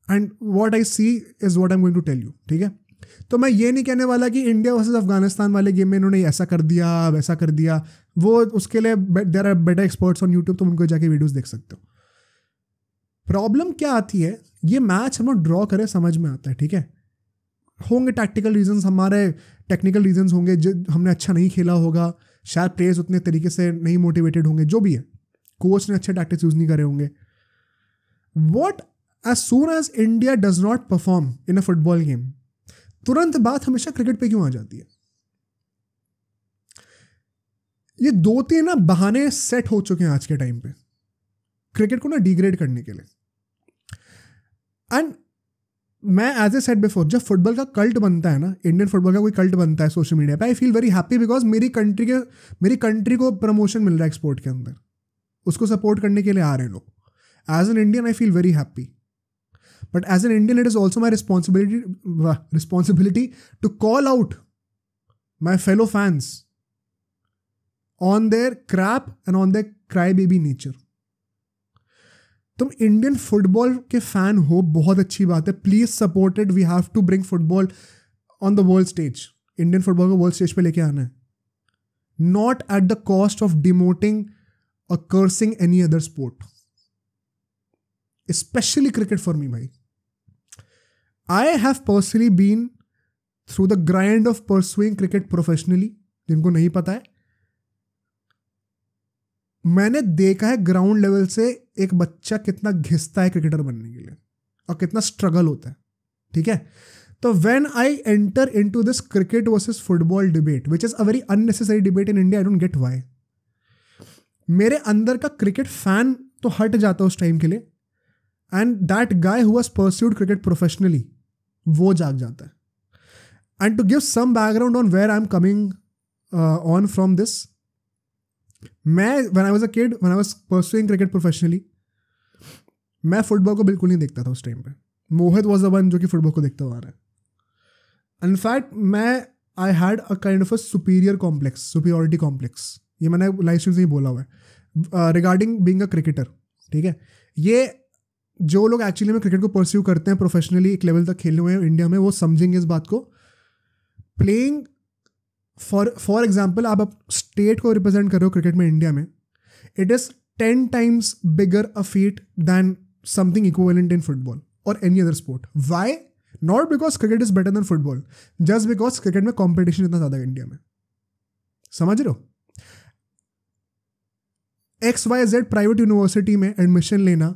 and what I see is what I am going to tell you, ठीक है? तो मैं ये नहीं कहने वाला कि इंडिया वर्सेस अफगानिस्तान वाले गेम में इन्होंने ऐसा कर दिया वैसा कर दिया, वो उसके लिए there are better experts on YouTube, तुम उनको जाके वीडियोस देख सकते हो। प्रॉब्लम क्या आती है, ये मैच हम लोग ड्रॉ करें समझ में आता है, ठीक है? होंगे टैक्टिकल रीजंस, हमारे टेक्निकल रीजंस होंगे, जो हमने अच्छा नहीं खेला होगा, शायद प्लेयर्स उतने तरीके से नहीं मोटिवेटेड होंगे, जो भी है, कोच ने अच्छे टैक्टिक्स यूज नहीं करे होंगे। What as soon as India does not perform in a football game, तुरंत बात हमेशा क्रिकेट पे क्यों आ जाती है? ये 2-3 ना बहाने सेट हो चुके हैं आज के टाइम पे क्रिकेट को ना डिग्रेड करने के लिए। एंड मैं एज ए सेड बिफोर, जब फुटबॉल का कल्ट बनता है ना, इंडियन फुटबॉल का कोई कल्ट बनता है सोशल मीडिया पे, आई फील वेरी हैप्पी बिकॉज मेरी कंट्री को प्रमोशन मिल रहा है एक्सपोर्ट के अंदर, उसको सपोर्ट करने के लिए आ रहे हैं लोग। As an Indian I feel very happy, but as an Indian it is also my responsibility to call out my fellow fans on their crap and on their cry baby nature. तुम Indian football के fan हो, बहुत अच्छी बात है, please support it, we have to bring football on the world stage, Indian football को world stage पे लेके आना है, not at the cost of demoting और cursing any other sport, specially cricket for me भाई। I have personally been through the grind of pursuing cricket professionally, जिनको नहीं पता है, मैंने देखा है ग्राउंड लेवल से एक बच्चा कितना घिसता है क्रिकेटर बनने के लिए और कितना स्ट्रगल होता है, ठीक है? तो when I enter into this cricket versus football debate which is a very unnecessary debate in India, I don't get why, मेरे अंदर का क्रिकेट फैन तो हट जाता है उस टाइम के लिए, and that guy who has pursued cricket professionally वो जाग जाता है। And to give some background on where I am coming on from this, मैं when I was a kid, when I was pursuing cricket professionally, मैं football को बिल्कुल नहीं देखता था उस टाइम पे, मोहित वॉज द वन जो कि फुटबॉल को देखता हुआ आ रहा है। In fact I had a kind of a superiority complex, ये मैंने लाइव स्ट्रीम से ही बोला हुआ है रिगार्डिंग बीइंग अ क्रिकेटर, ठीक है? ये जो लोग एक्चुअली में क्रिकेट को परस्यू करते हैं प्रोफेशनली, एक लेवल तक खेले हुए हैं इंडिया में, वो समझेंगे इस बात को। प्लेइंग फॉर एग्जाम्पल, आप स्टेट को रिप्रेजेंट कर रहे हो क्रिकेट में इंडिया में, it is 10 times bigger a feat than something equivalent in football और any other sport. Why? Not because cricket is better than football, just because cricket में competition इतना ज्यादा है इंडिया में, समझ रहे हो? XYZ प्राइवेट यूनिवर्सिटी में एडमिशन लेना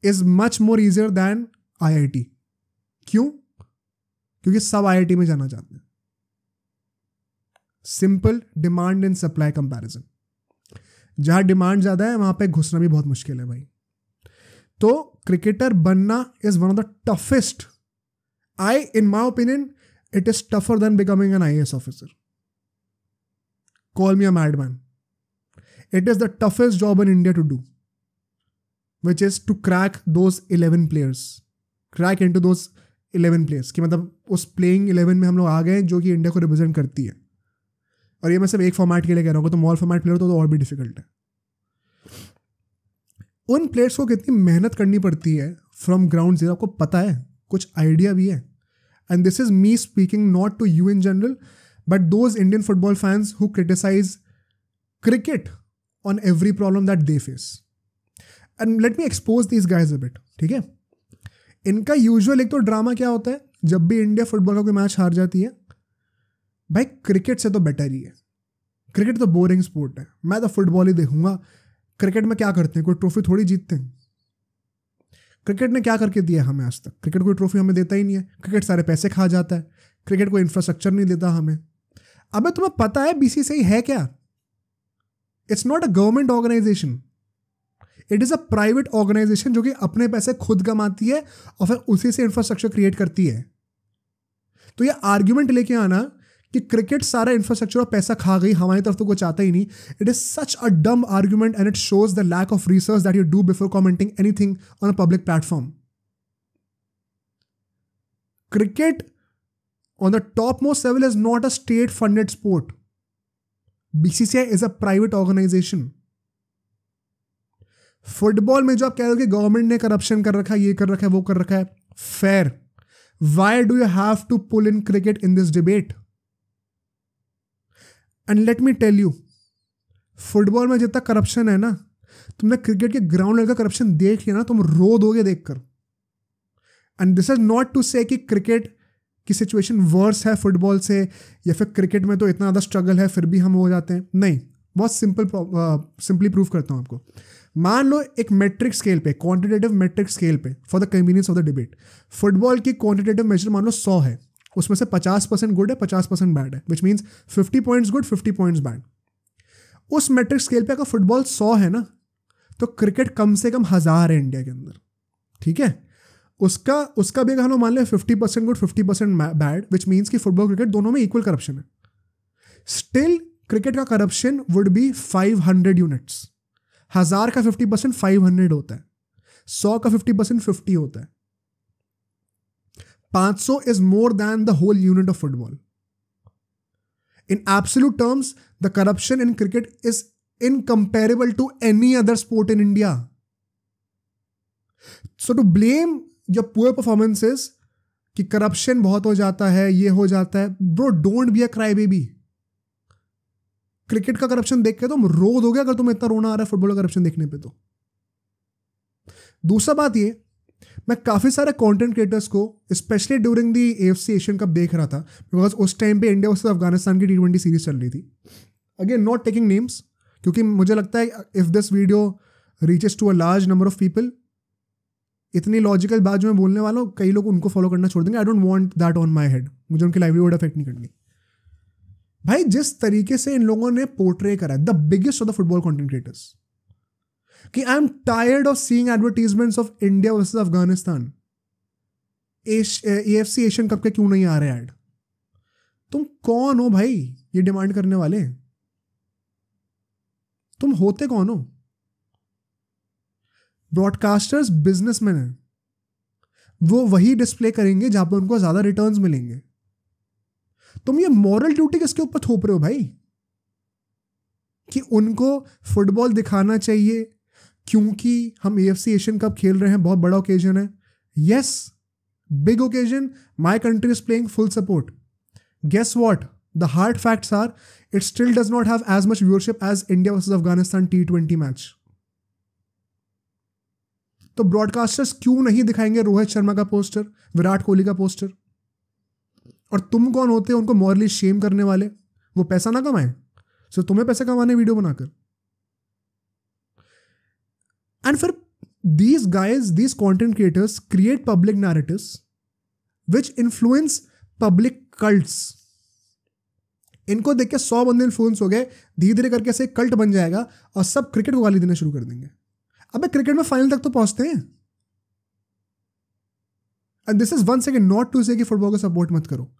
is much more easier than IIT। क्यों? क्योंकि सब IIT में जाना चाहते हैं। Simple demand and supply comparison, जहां डिमांड ज्यादा है वहां पे घुसना भी बहुत मुश्किल है भाई। तो क्रिकेटर बनना is one of the toughest, in my opinion it is tougher than becoming an IAS officer. Call me a madman, it is the toughest job in India to do, which is to crack those 11 players, crack into those 11 players, कि मतलब उस playing 11 में हम लोग आ गए जो कि India को रिप्रेजेंट करती है। और ये मैं सिर्फ एक फॉर्मेट के लिए कह रहा हूँ, तो मॉल फॉर्मेट प्लेयर तो और भी डिफिकल्ट है। उन प्लेयर्स को कितनी मेहनत करनी पड़ती है फ्रॉम ग्राउंड जीरो, आपको पता है, कुछ आइडिया भी है। And this is me speaking not to you in general, but those Indian football fans who criticise cricket on every problem that they face. And let me expose this guys a bit, ठीक है? इनका usual एक तो drama क्या होता है, जब भी इंडिया फुटबॉल का कोई मैच हार जाती है, भाई क्रिकेट से तो बेटर ही है, क्रिकेट तो बोरिंग स्पोर्ट है, मैं तो फुटबॉल ही देखूंगा, क्रिकेट में क्या करते हैं, कोई ट्रॉफी थोड़ी जीतते हैं, क्रिकेट ने क्या करके दिया हमें आज तक, क्रिकेट कोई ट्रॉफी हमें देता ही नहीं है, क्रिकेट सारे पैसे खा जाता है, क्रिकेट कोई इंफ्रास्ट्रक्चर नहीं देता हमें। अबे तुम्हें पता है BCCI है क्या? It's not a government organisation, it is a private organisation जो कि अपने पैसे खुद कमाती है और फिर उसी से इंफ्रास्ट्रक्चर क्रिएट करती है। तो ये आर्ग्यूमेंट लेके आना कि क्रिकेट सारा इंफ्रास्ट्रक्चर और पैसा खा गई, हमारी तरफ तो कोई चाहता ही नहीं, it is such a dumb argument and it shows the lack of research that you do before commenting anything on a public platform. Cricket on the topmost level is not a state funded sport. BCCI is a private organization. Football में जो आप कह रहे हो कि government ने corruption कर रखा है, ये कर रखा है, वो कर रखा है, fair. Why do you have to pull in cricket in this debate? And let me tell you, football में जितना करप्शन है ना, तुमने क्रिकेट के ग्राउंड लेवल का करप्शन देख लिया ना, तुम रो दोगे देखकर. And this is not to say कि क्रिकेट की सिचुएशन वर्स है फुटबॉल से, या फिर क्रिकेट में तो इतना ज़्यादा स्ट्रगल है फिर भी हम हो जाते हैं. नहीं, बहुत सिंपली प्रूव करता हूँ आपको. मान लो एक मेट्रिक स्केल पे, क्वांटिटेटिव मेट्रिक स्केल पे, for the convenience of the debate, football की क्वांटिटेटिव मेजर मान लो 100 है, उसमें से 50% गुड है, 50% बैड है, which means 50 points good, 50 points bad. उस मेट्रिक स्केल पे अगर फुटबॉल 100 है ना, तो क्रिकेट कम से कम 1000 है इंडिया के अंदर. ठीक है, उसका भी अगर हम मान लें 50% गुड, 50% बैड, विच मीन्स कि फुटबॉल क्रिकेट दोनों में इक्वल करप्शन है. स्टिल क्रिकेट का करप्शन वुड बी 500 यूनिट्स. 1000 का 50% 500 होता है, 100 का 50% 50 होता है. 500 is more than the whole unit of football. In absolute terms, the corruption in cricket is incomparable to any other sport in India. So to blame your poor performances कि corruption बहुत हो जाता है, ये हो जाता है, bro, don't be a crybaby. Cricket का करप्शन देख के तुम रो दोगे अगर तुम्हें इतना रोना आ रहा है फुटबॉल का करप्शन देखने पे. तो दूसरा बात ये, मैं काफ़ी सारे कंटेंट क्रिएटर्स को specially during the AFC Asian cup देख रहा था, बिकॉज उस टाइम पे इंडिया वर्सेस अफगानिस्तान की T20 सीरीज चल रही थी. अगेन नॉट टेकिंग नेम्स, क्योंकि मुझे लगता है if this video reaches to a large number of people, इतनी लॉजिकल बात जो मैं बोलने वाला हूँ, कई लोग उनको फॉलो करना छोड़ देंगे. आई don't want that on my head. मुझे उनकी लाइवलीहुड अफेक्ट नहीं करनी. भाई जिस तरीके से इन लोगों ने पोर्ट्रे करा, the biggest of the football content creators, कि I am tired of seeing advertisements of India versus Afghanistan, AFC Asian cup के क्यों नहीं आ रहे ऐड. तुम कौन हो भाई ये डिमांड करने वाले? तुम होते कौन हो? ब्रॉडकास्टर्स बिजनेसमैन हैं, वो वही डिस्प्ले करेंगे जहां पर उनको ज्यादा रिटर्न्स मिलेंगे. तुम ये मॉरल ड्यूटी किसके ऊपर थोप रहे हो भाई, कि उनको फुटबॉल दिखाना चाहिए क्योंकि हम AFC एशियन कप खेल रहे हैं, बहुत बड़ा ओकेजन है. Yes, big occasion, my country is playing full support. Guess what, the hard facts are it still does not have as much viewership as India versus Afghanistan T20 match. तो broadcasters क्यों नहीं दिखाएंगे रोहित शर्मा का पोस्टर, विराट कोहली का poster? और तुम कौन होते हो उनको मॉरली शेम करने वाले? वो पैसा ना कमाए, सो तुम्हें पैसा कमाने वीडियो बनाकर. एंड फिर these guys, these content creators create public narratives which influence public cults. इनको देख के 100 बंदे इन्फ्लुएंस हो गए, धीरे धीरे करके ऐसे कल्ट बन जाएगा और सब क्रिकेट को गाली देना शुरू कर देंगे. अबे क्रिकेट में फाइनल तक तो पहुंचते हैं. And this is once again not to say कि फुटबॉल को सपोर्ट मत करो.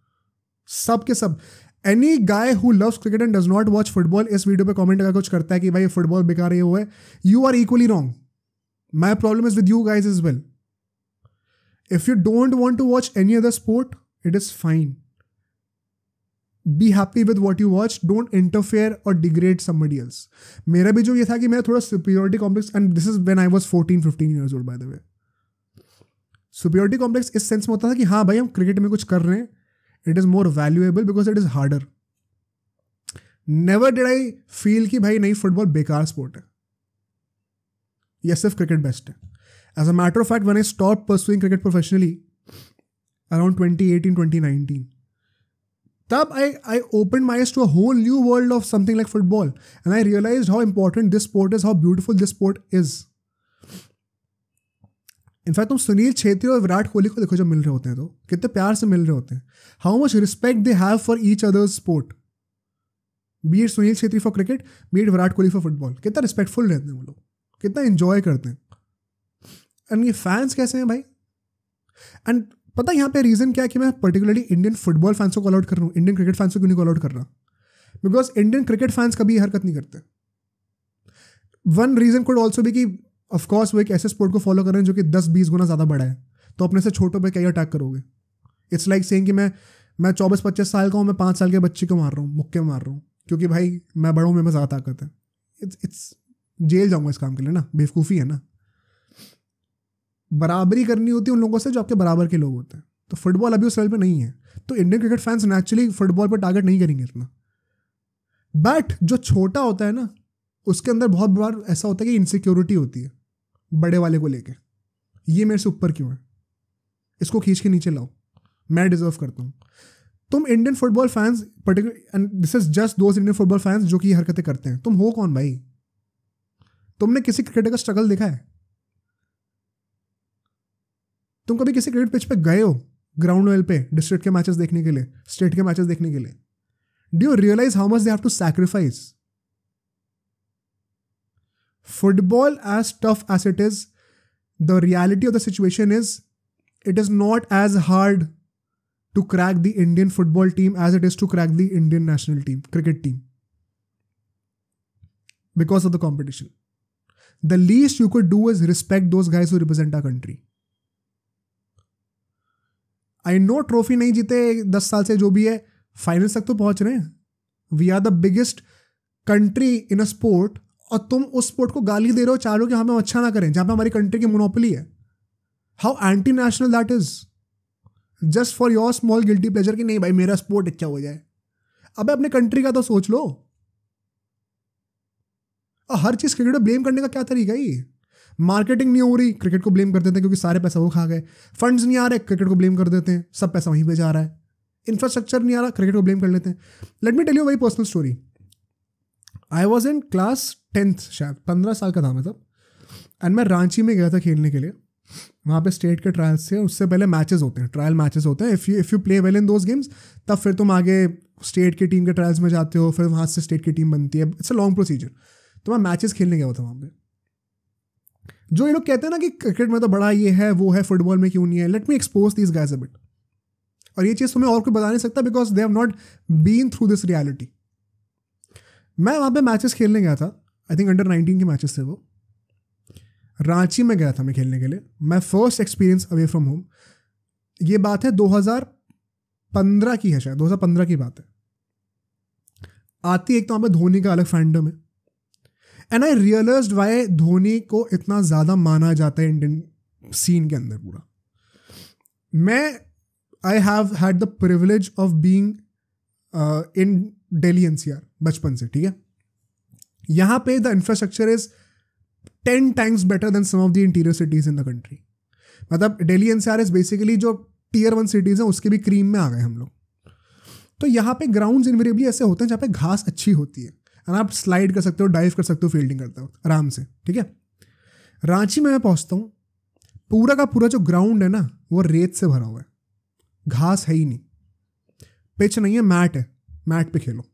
सब के सब, any guy who loves cricket and does not watch football इस वीडियो पे कमेंट अगर कुछ करता है कि भाई फुटबॉल बेकार है, वो है, you are equally wrong. My problem is with you guys is well. If you don't want to watch any other sport, it is fine. Be happy with what you watch, don't interfere और degrade somebody else. मेरा भी जो ये था कि मेरा थोड़ा superiority complex, and this is when I was 14-15 years old by the way. Superiority complex इस सेंस में होता था कि हाँ भाई हम क्रिकेट में कुछ कर रहे हैं, it is more valuable because it is harder. Never did I feel कि भाई नहीं फुटबॉल बेकार स्पोर्ट है या सिर्फ क्रिकेट बेस्ट है. As a matter of fact, when I stop pursuing cricket professionally around 2018-2019, तब I opened my eyes to a whole new world of something like football, and I realized how important this sport is, how beautiful this sport is. In fact तुम सुनील छेत्री और विराट कोहली को देखो, जब मिल रहे होते हैं तो कितने प्यार से मिल रहे होते हैं. How much respect they have for each others sport. B it Sunil Chhetri for cricket, B it Virat Kohli for football. कितना रिस्पेक्टफुल रहते हैं वो लोग, कितना इंजॉय करते हैं. एंड ये फैंस कैसे हैं भाई? एंड पता है यहाँ पे रीज़न क्या है कि मैं पर्टिकुलरली इंडियन फुटबॉल फैंस को कॉल आउट कर रहा हूँ, इंडियन क्रिकेट फैंस को क्यों नहीं कॉल आउट कर रहा? बिकॉज इंडियन क्रिकेट फैंस कभी हरकत नहीं करते. वन रीज़न कुड ऑल्सो भी कि ऑफकोर्स वो एक ऐसे स्पोर्ट को फॉलो कर रहे हैं जो कि 10-20 गुना ज़्यादा बड़ा है, तो अपने से छोटों पे क्या अटैक करोगे? इट्स लाइक सेइंग कि मैं 24-25 साल का हूँ, मैं 5 साल के बच्चे को मार रहा हूँ, मुक्के मार रहा हूँ, क्योंकि भाई मैं बड़ा हूँ, मेरे में ज़्यादा ताकत है. इट्स जेल जाऊंगा इस काम के लिए ना, बेवकूफ़ी है ना। बराबरी करनी होती है उन लोगों से जो आपके बराबर के लोग होते हैं। तो फुटबॉल अभी उस लेवल पे नहीं है, तो Indian cricket fans naturally football पर टारगेट नहीं करेंगे इतना। बट जो छोटा होता है ना, उसके अंदर बहुत बार ऐसा होता है कि इनसिक्योरिटी होती है बड़े वाले को लेके, ये मेरे से ऊपर क्यों है, इसको खींच के नीचे लाओ, मैं डिजर्व करता हूँ। तुम Indian football fans particular, and this is just those Indian football fans जो कि हरकतें करते हैं, तुम हो कौन भाई? तुमने किसी क्रिकेटर का स्ट्रगल देखा है? तुम कभी किसी क्रिकेट पिच पे गए हो ग्राउंड लेवल पे डिस्ट्रिक्ट के मैचेस देखने के लिए, स्टेट के मैचेस देखने के लिए? Do you realise how much they have to sacrifice? Football as tough as it is, the reality of the situation is it is not as hard to crack the Indian football team as it is to crack the Indian national team, cricket team, because of the competition. The least you could do is respect those guys who represent our country. I know trophy नहीं जीते 10 साल से, जो भी है finals तक तो पहुंच रहे हैं। We are the biggest country in a sport, और तुम उस स्पोर्ट को गाली दे रहे हो, चाह रहे हो कि हम अच्छा ना करें जहां पे हमारी कंट्री की मोनोपोली है। How anti-national that is, just for your small guilty pleasure कि नहीं भाई मेरा स्पोर्ट अच्छा हो जाए। अबे अपने कंट्री का तो सोच लो। और हर चीज क्रिकेट को ब्लेम करने का क्या तरीका है? ये मार्केटिंग नहीं हो रही, क्रिकेट को ब्लेम कर देते हैं क्योंकि सारे पैसा वो खा गए। फंड्स नहीं आ रहे, क्रिकेट को ब्लेम कर देते हैं, सब पैसा वहीं पे जा रहा है। इंफ्रास्ट्रक्चर नहीं आ रहा, क्रिकेट को ब्लेम कर लेते हैं। Let me tell you very personal story. I was in class 10th, शायद 15 साल का था मैं तब, एंड मैं रांची में गया था खेलने के लिए। वहाँ पे स्टेट के ट्रायल्स थे, उससे पहले मैचेस होते हैं, ट्रायल मैचेस होते हैं। If you play well in those games, तब फिर तुम आगे स्टेट की टीम के ट्रायल्स में जाते हो, फिर वहाँ से स्टेट की टीम बनती है। It's a long procedure. तो मैं मैचेस खेलने गया था वहाँ पे। जो ये लोग कहते हैं ना कि क्रिकेट में तो बड़ा ये है वो है, फुटबॉल में क्यों नहीं है, let me expose this guys a bit. और ये चीज़ तुम्हें और कोई बता नहीं सकता because they have not been through this reality. मैं वहाँ पे मैचेस खेलने गया था, आई थिंक अंडर 19 के मैचेस थे वो। रांची में गया था मैं खेलने के लिए, my first experience away from home. ये बात है 2015 की है, शायद 2015 की बात है। आती एक तो वहाँ पे धोनी का अलग फैंडम है, and I realised why Dhoni को इतना ज़्यादा माना जाता है इंडियन सीन के अंदर पूरा। मैं I have had the privilege of being in Delhi NCR बचपन से, ठीक है। यहाँ पे the infrastructure is 10 times better than some of the interior cities in the country. मतलब दिल्ली एनसीआर इज बेसिकली जो tier 1 cities हैं उसके भी क्रीम में आ गए हम लोग। तो यहाँ पे ग्राउंड्स इनवेरिएबली ऐसे होते हैं जहाँ पे घास अच्छी होती है, एंड आप स्लाइड कर सकते हो, डाइव कर सकते हो, फील्डिंग करते हो आराम से, ठीक है। रांची में मैं पहुँचता हूँ, पूरा का पूरा जो ग्राउंड है ना वो रेत से भरा हुआ है, घास है ही नहीं, पिच नहीं है, मैट है, मैट पे खेलो।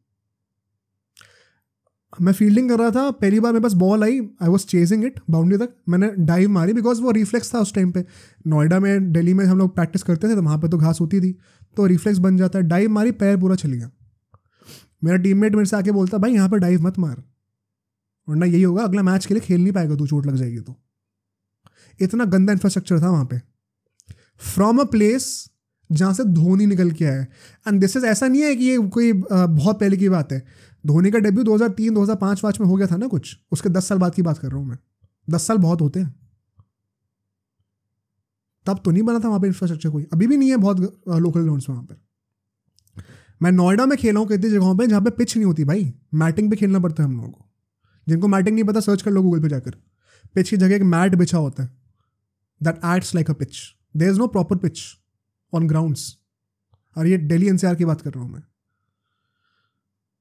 मैं फील्डिंग कर रहा था, पहली बार मेरे पास बॉल आई, I was chasing it boundary तक, मैंने डाइव मारी बिकॉज वो रिफ्लेक्स था उस टाइम पे। नोएडा में, दिल्ली में हम लोग प्रैक्टिस करते थे तो वहाँ पे तो घास होती थी, तो रिफ्लेक्स बन जाता है। डाइव मारी, पैर पूरा चल गया। मेरा टीममेट मेरे से आके बोलता, भाई यहाँ पर डाइव मत मार, वरना यही होगा अगला मैच के लिए खेल नहीं पाएगा, तू चोट लग जाएगी। तो इतना गंदा इंफ्रास्ट्रक्चर था वहाँ पे, फ्रॉम अ प्लेस जहाँ से धोनी निकल के आया। एंड दिस इज, ऐसा नहीं है कि ये कोई बहुत पहले की बात है। धोनी का डेब्यू 2003 2005 में हो गया था ना कुछ, उसके 10 साल बाद की बात कर रहा हूँ मैं। 10 साल बहुत होते हैं, तब तो नहीं बना था वहाँ पे इंफ्रास्ट्रक्चर कोई, अभी भी नहीं है बहुत लोकल ग्राउंड्स में वहाँ पर। मैं नोएडा में खेला हूँ कितनी जगहों पे जहाँ पे पिच नहीं होती भाई, मैटिंग पे खेलना पड़ता है हम लोगों को। जिनको मैटिंग नहीं पता सर्च कर लो गूगल पे जाकर, पिच की जगह एक मैट बिछा होता है that acts like a pitch, there is no proper pitch on grounds. और ये दिल्ली एनसीआर की बात कर रहा हूँ मैं।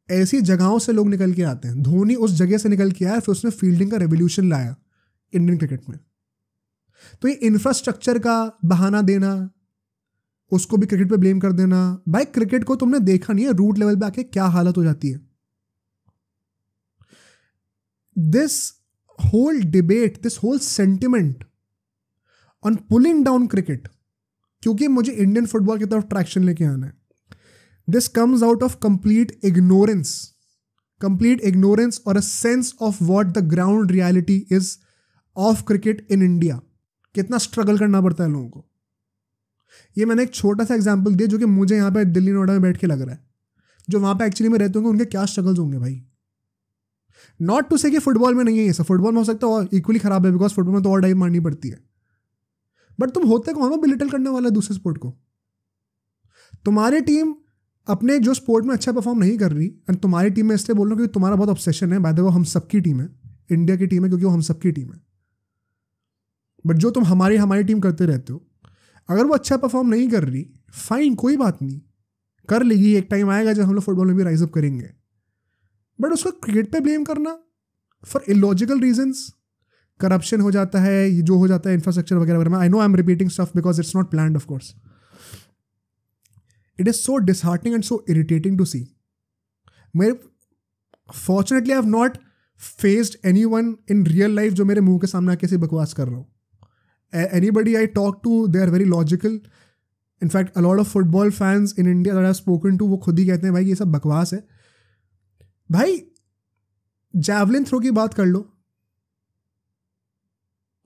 ऐसी जगहों से लोग निकल के आते हैं। धोनी उस जगह से निकल के आया, फिर उसने फील्डिंग का रेवोल्यूशन लाया इंडियन क्रिकेट में। तो ये इंफ्रास्ट्रक्चर का बहाना देना, उसको भी क्रिकेट पे ब्लेम कर देना, भाई क्रिकेट को तुमने देखा नहीं है रूट लेवल पे आके क्या हालत हो जाती है। This whole debate, this whole sentiment on pulling down cricket, क्योंकि मुझे इंडियन फुटबॉल की तरफ ट्रैक्शन लेके आना है, this comes out of complete ignorance or a sense of what the ground reality is of cricket in India. कितना struggle करना पड़ता है लोगों को। ये मैंने एक छोटा सा एग्जांपल दिया जो कि मुझे यहाँ पे दिल्ली नोएडा में बैठ के लग रहा है। जो वहाँ पे एक्चुअली में रहते होंगे उनके क्या स्ट्रगल्स होंगे भाई। नॉट टू से कि फुटबॉल में नहीं है ये सब, फुटबॉल में हो सकता है और इक्वली खराब है, बिकॉज फुटबॉल में तो और डाइव मारनी पड़ती है, बट तुम होते कौन हो बिलिटल करने वाला दूसरे स्पोर्ट को? तुम्हारी टीम अपने जो स्पोर्ट में अच्छा परफॉर्म नहीं कर रही, एंड तुम्हारी टीम में इसलिए बोल रहा हूँ क्योंकि तुम्हारा बहुत ऑब्सेशन है, बाय द वे हम सबकी टीम है, इंडिया की टीम है क्योंकि वो हम सबकी टीम है, बट जो तुम हमारी टीम करते रहते हो, अगर वो अच्छा परफॉर्म नहीं कर रही, फाइन, कोई बात नहीं, कर लेगी, एक टाइम आएगा जब हम लोग फुटबॉल में भी राइज अप करेंगे, बट उसको क्रिकेट पे ब्लेम करना फॉर इलॉजिकल रीजंस, करप्शन हो जाता है, ये जो हो जाता है इंफ्रास्ट्रक्चर वगैरह वगैरह, I know I am repeating stuff because it's not planned of course, it is so disheartening and so irritating to see. Fortunately I have not faced anyone in real life जो मेरे मुंह के सामने आके ऐसी बकवास कर रहा हूँ. Anybody I talk to, they are very logical. In fact, a lot of football fans in India that I've spoken to, वो खुद ही कहते हैं भाई ये सब बकवास है. भाई जैवलिन थ्रो की बात कर लो,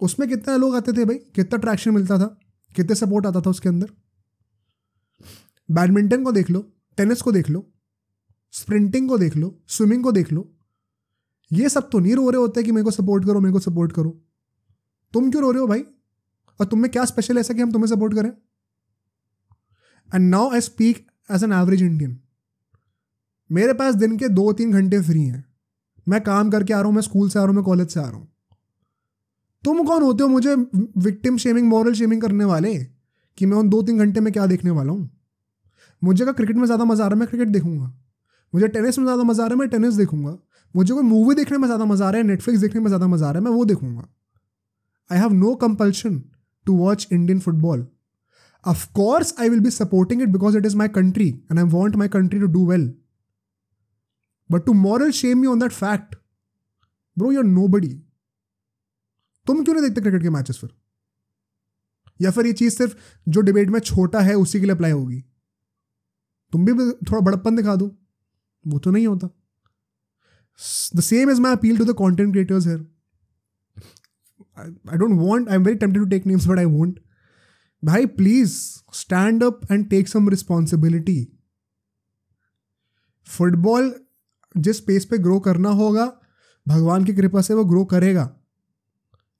उसमें कितने लोग आते थे भाई, कितना ट्रैक्शन मिलता था, कितने सपोर्ट आता था उसके अंदर. बैडमिंटन को देख लो, टेनिस को देख लो, स्प्रिंटिंग को देख लो, स्विमिंग को देख लो, ये सब तो नहीं रो रहे होते कि मेरे को सपोर्ट करो, मेरे को सपोर्ट करो. तुम क्यों रो रहे हो भाई? और तुम में क्या स्पेशल ऐसा कि हम तुम्हें सपोर्ट करें? And now I speak as an average Indian. मेरे पास दिन के 2-3 घंटे फ्री हैं, मैं काम करके आ रहा हूँ, मैं स्कूल से आ रहा हूँ, मैं कॉलेज से आ रहा हूँ. तुम कौन होते हो मुझे विक्टिम शेमिंग, मॉरल शेमिंग करने वाले कि मैं उन 2-3 घंटे में क्या देखने वाला हूँ? मुझे अगर क्रिकेट में ज़्यादा मज़ा आ रहा है मैं क्रिकेट देखूंगा, मुझे टेनिस में ज़्यादा मज़ा आ रहा है मैं टेनिस देखूंगा, मुझे कोई मूवी देखने में ज़्यादा मज़ा आ रहा है, नेटफ्लिक्स देखने में ज़्यादा मज़ा आ रहा है, मैं वो देखूंगा. I have no compulsion to watch Indian football. Of course, I will be supporting it because it is my country and I want my country to do well. But to moral shame me on that fact, bro, you're nobody. तुम क्यों नहीं देखते cricket के matches फिर? या फिर ये चीज सिर्फ जो डिबेट में छोटा है उसी के लिए अप्लाई होगी? तुम भी थोड़ा बड़प्पन दिखा दो, वो तो नहीं होता. The same is my appeal to the content creators here. I don't want, I'm very tempted to take names, but I won't. Bhai, please stand up and take some responsibility. Football जिस pace पे grow करना होगा, भगवान की कृपा से वो grow करेगा.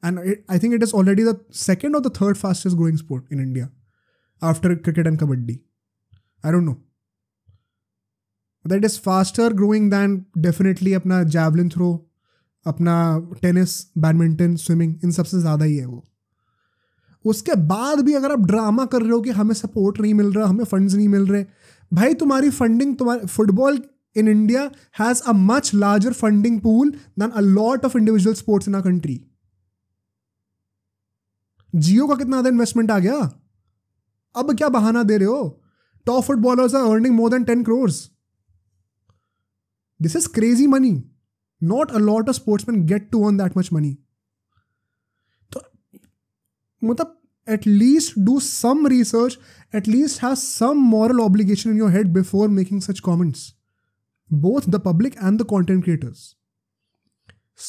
And I think it is already the second or the third fastest growing sport in India after cricket and kabaddi. I don't know. That is faster growing than definitely अपना javelin throw, अपना tennis, badminton, swimming, इन सबसे ज़्यादा ही है वो. उसके बाद भी अगर आप ड्रामा कर रहे हो कि हमें सपोर्ट नहीं मिल रहा, हमें फंड्स नहीं मिल रहे, भाई तुम्हारी फंडिंग, तुम्हारे football in India has a much larger funding pool than a lot of individual sports in our country. Jio का कितना ज़्यादा इन्वेस्टमेंट आ गया, अब क्या बहाना दे रहे हो? Top footballers are earning more than 10 crores. This is crazy money. Not a lot of sportsmen get to earn that much money. तो मतलब at least do some research, at least have some moral obligation in your head before making such comments. Both the public and the content creators.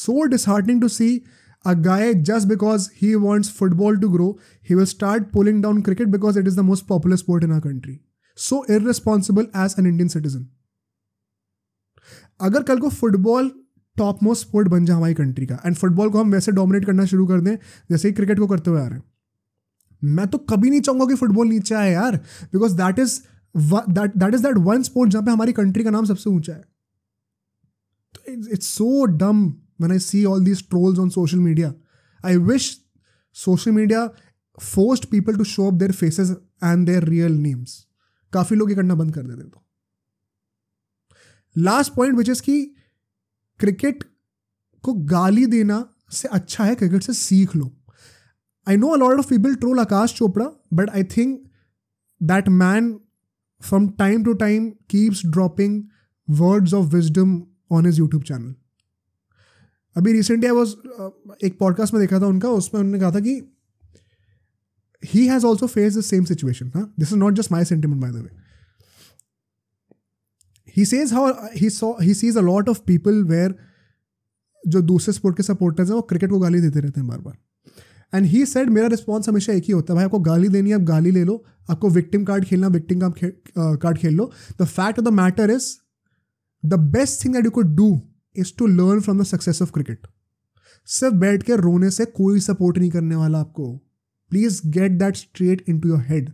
So disheartening to see a guy just because he wants football to grow, he will start pulling down cricket because it is the most popular sport in our country. So irresponsible as an Indian citizen. अगर कल को football top most sport बन जाए हमारी country का, and football को हम वैसे डोमिनेट करना शुरू कर दें जैसे ही क्रिकेट को करते हुए आ रहे हैं, मैं तो कभी नहीं चाहूंगा कि फुटबॉल नीचे आए यार, because that is that one sport जहां पे हमारी कंट्री का नाम सबसे ऊंचा है. तो it's so dumb when I see all these trolls on social media. I wish social media forced people to show up their faces and their real names. काफी लोग ये करना बंद कर देते. तो लास्ट पॉइंट विच इज की cricket को गाली देना से अच्छा है क्रिकेट से सीख लो. I know a lot of people troll Aakash Chopra, but I think that man from time to time keeps dropping words of wisdom on his YouTube channel. अभी रिसेंटली आई वॉज एक पॉडकास्ट में देखा था उनका, उसमें उन्होंने कहा था कि he has also faced the same situation. This is not just my sentiment, by the way. He says how he sees a lot of people where जो दूसरे स्पोर्ट के सपोर्टर्स हैं वो क्रिकेट को गाली देते रहते हैं बार बार. एंड ही सेड मेरा रिस्पॉन्स हमेशा एक ही होता है, भाई आपको गाली देनी है आप गाली ले लो, आपको विक्टिम कार्ड खेलना विक्टिम कार्ड खेल लो. The fact of the matter is the best thing that you could do is to learn from the success of cricket. सिर्फ बैठ के रोने से कोई सपोर्ट नहीं करने वाला आपको. Please get that straight in to your head.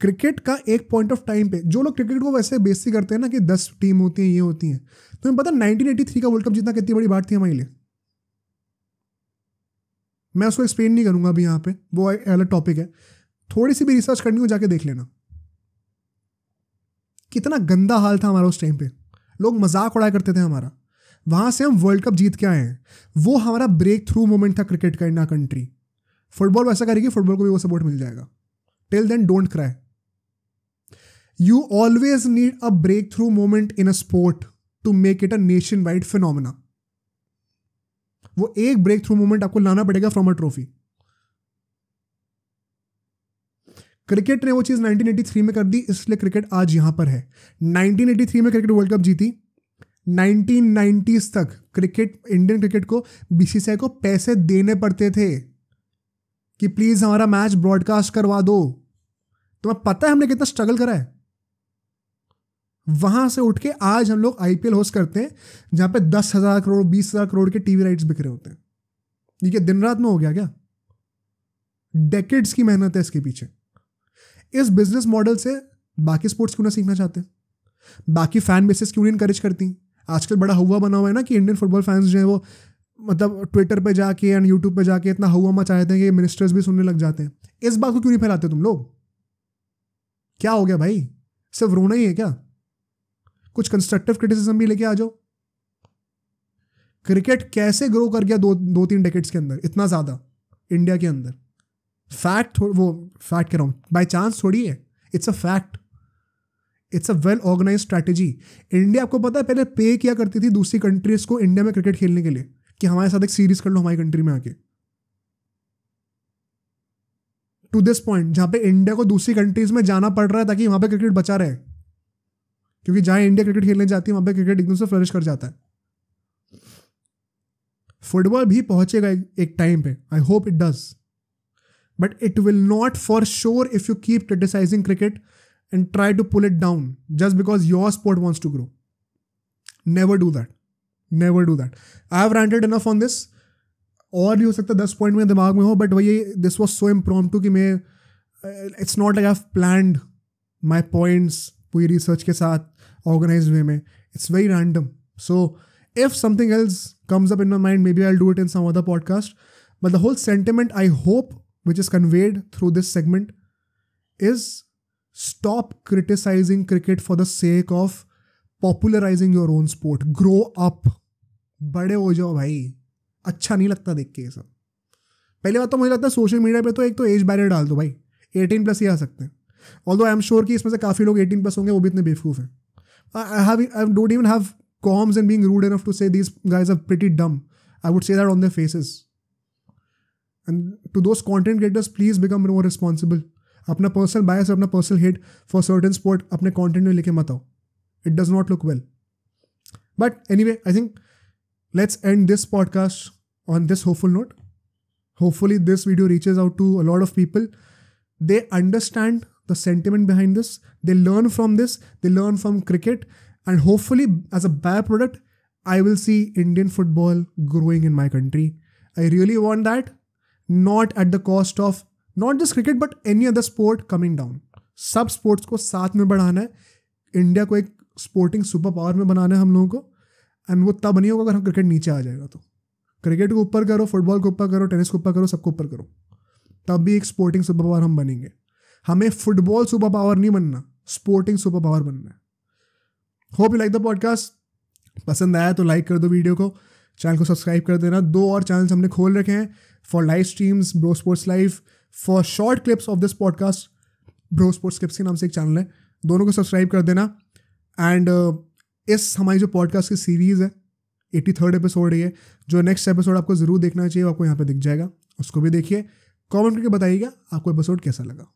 Cricket का एक पॉइंट ऑफ टाइम पे जो लोग क्रिकेट को वैसे बेइज्जती करते हैं ना कि 10 टीम होती हैं, ये होती हैं, तुम्हें पता 1983 का वर्ल्ड कप जीतना कितनी बड़ी बात थी हमारे लिए. मैं उसको एक्सप्लेन नहीं करूंगा अभी यहाँ पे, वो अलग टॉपिक है. थोड़ी सी भी रिसर्च करनी हो जाके देख लेना. कितना गंदा हाल था हमारा उस टाइम पे. लोग मजाक उड़ाया करते थे हमारा. वहां से हम वर्ल्ड कप जीत के आए हैं. वो हमारा ब्रेक थ्रू मोमेंट था क्रिकेट का इन आवर कंट्री. फुटबॉल वैसा करेगी, फुटबॉल को भी वो सपोर्ट मिल जाएगा. Till then don't cry. You always need a breakthrough moment in a sport to make it a nationwide phenomena. वो एक breakthrough moment आपको लाना पड़ेगा from a trophy. क्रिकेट ने वो चीज 1983 में कर दी, इसलिए क्रिकेट आज यहां पर है. 1983 में क्रिकेट वर्ल्ड कप जीती. 1990s तक क्रिकेट, इंडियन क्रिकेट को बीसीसीआई को पैसे देने पड़ते थे कि प्लीज हमारा मैच ब्रॉडकास्ट करवा दो. तुम्हें पता है हमने कितना स्ट्रगल करा है. वहां से उठ के आज हम लोग आईपीएल होस्ट करते हैं जहां पे 10,000 करोड़ 20,000 करोड़ के टीवी राइट्स बिक रहे होते हैं. ये क्या दिन रात में हो गया क्या? डेकेड्स की मेहनत है इसके पीछे. इस बिजनेस मॉडल से बाकी स्पोर्ट्स क्यों ना सीखना चाहते हैं? बाकी फैन बेसिस क्यों नहीं इनकरेज करती? आजकल बड़ा हुआ बना हुआ है ना कि इंडियन फुटबॉल फैंस जो है वो मतलब ट्विटर पे जाके एंड यूट्यूब पे जाके इतना हुआ मचाते हैं कि मिनिस्टर्स भी सुनने लग जाते हैं. इस बात को क्यों नहीं फैलाते तुम लोग? क्या हो गया भाई? सिर्फ रोना ही है क्या? कुछ कंस्ट्रक्टिव क्रिटिसिज्म भी लेके आ जाओ. क्रिकेट कैसे ग्रो कर गया 2-3 डेकेड्स के अंदर इतना ज्यादा इंडिया के अंदर? फैक्ट, वो फैक्ट कह रहा हूं, बाय चांस थोड़ी है. It's a fact. It's a well organise strategy. India, आपको पता है, पहले पे किया करती थी दूसरी कंट्रीज को इंडिया में क्रिकेट खेलने के लिए कि हमारे साथ एक सीरीज कर लो हमारी कंट्री में आके. टू दिस पॉइंट जहां पे इंडिया को दूसरी कंट्रीज में जाना पड़ रहा है ताकि वहां पे क्रिकेट बचा रहे, क्योंकि जहां इंडिया क्रिकेट खेलने जाती है वहां पे क्रिकेट एकदम से फ्लरिश कर जाता है. फुटबॉल भी पहुंचेगा एक टाइम पे. I hope it does, but it will not for sure if you keep criticising cricket and try to pull it down just because your sport wants to grow. Never do that. Never do that. I have ranted enough on this. और भी हो सकता है 10 point मेरे दिमाग में हो, but वही दिस वॉज सो इम्प्रॉम्प्टू कि मैं it's not like I have planned my points पूरी रिसर्च के साथ ऑर्गेनाइज्ड वे में. It's very random. So if something else comes up in my mind, maybe I'll do it in some other podcast. But the whole sentiment I hope which is conveyed through this segment is stop criticizing cricket for the sake of popularizing your own sport. Grow up. बड़े हो जाओ भाई. अच्छा नहीं लगता देख के ये सब. पहली बात तो मुझे लगता है सोशल मीडिया पे तो एक तो एज बैरियर डाल दो भाई. 18+ ही आ सकते हैं. Although I am sure कि इसमें से काफ़ी लोग 18+ होंगे, वो भी इतने बेवकूफ़ हैं. I don't even have qualms and being rude enough to say these guys are pretty dumb. I would say that on their faces. And to those content creators, please become more responsible. अपना personal bias, अपना personal hate for certain sport अपने content में लेके मत आओ. It does not look well. But anyway, I think let's end this podcast on this hopeful note. Hopefully this video reaches out to a lot of people. They understand the sentiment behind this. They learn from this. They learn from cricket. And hopefully, as a byproduct, I will see Indian football growing in my country. I really want that. Not at the cost of not just cricket, but any other sport coming down. सब sports को साथ में बढ़ाना है. India को एक sporting super power में बनाना है हम लोगों को. एंड वो तब नहीं होगा अगर हम क्रिकेट नीचे आ जाएगा तो. क्रिकेट को ऊपर करो, फुटबॉल को ऊपर करो, टेनिस को ऊपर करो, सबको ऊपर करो. तब भी एक स्पोर्टिंग सुपर पावर हम बनेंगे. हमें फुटबॉल सुपर पावर नहीं बनना, स्पोर्टिंग सुपर पावर बनना है. Hope you like the podcast. पसंद आया तो लाइक कर दो वीडियो को, चैनल को सब्सक्राइब कर देना. 2 और चैनल्स हमने खोल रखे हैं for live streams, bro sports live, for short clips of this podcast. Bro sports clips के नाम से एक चैनल है, दोनों को सब्सक्राइब कर देना. एंड इस हमारी जो पॉडकास्ट की सीरीज़ है 83rd एपिसोड है, जो नेक्स्ट एपिसोड आपको ज़रूर देखना चाहिए, आपको यहाँ पर दिख जाएगा, उसको भी देखिए. कॉमेंट करके बताइएगा आपको एपिसोड कैसा लगा.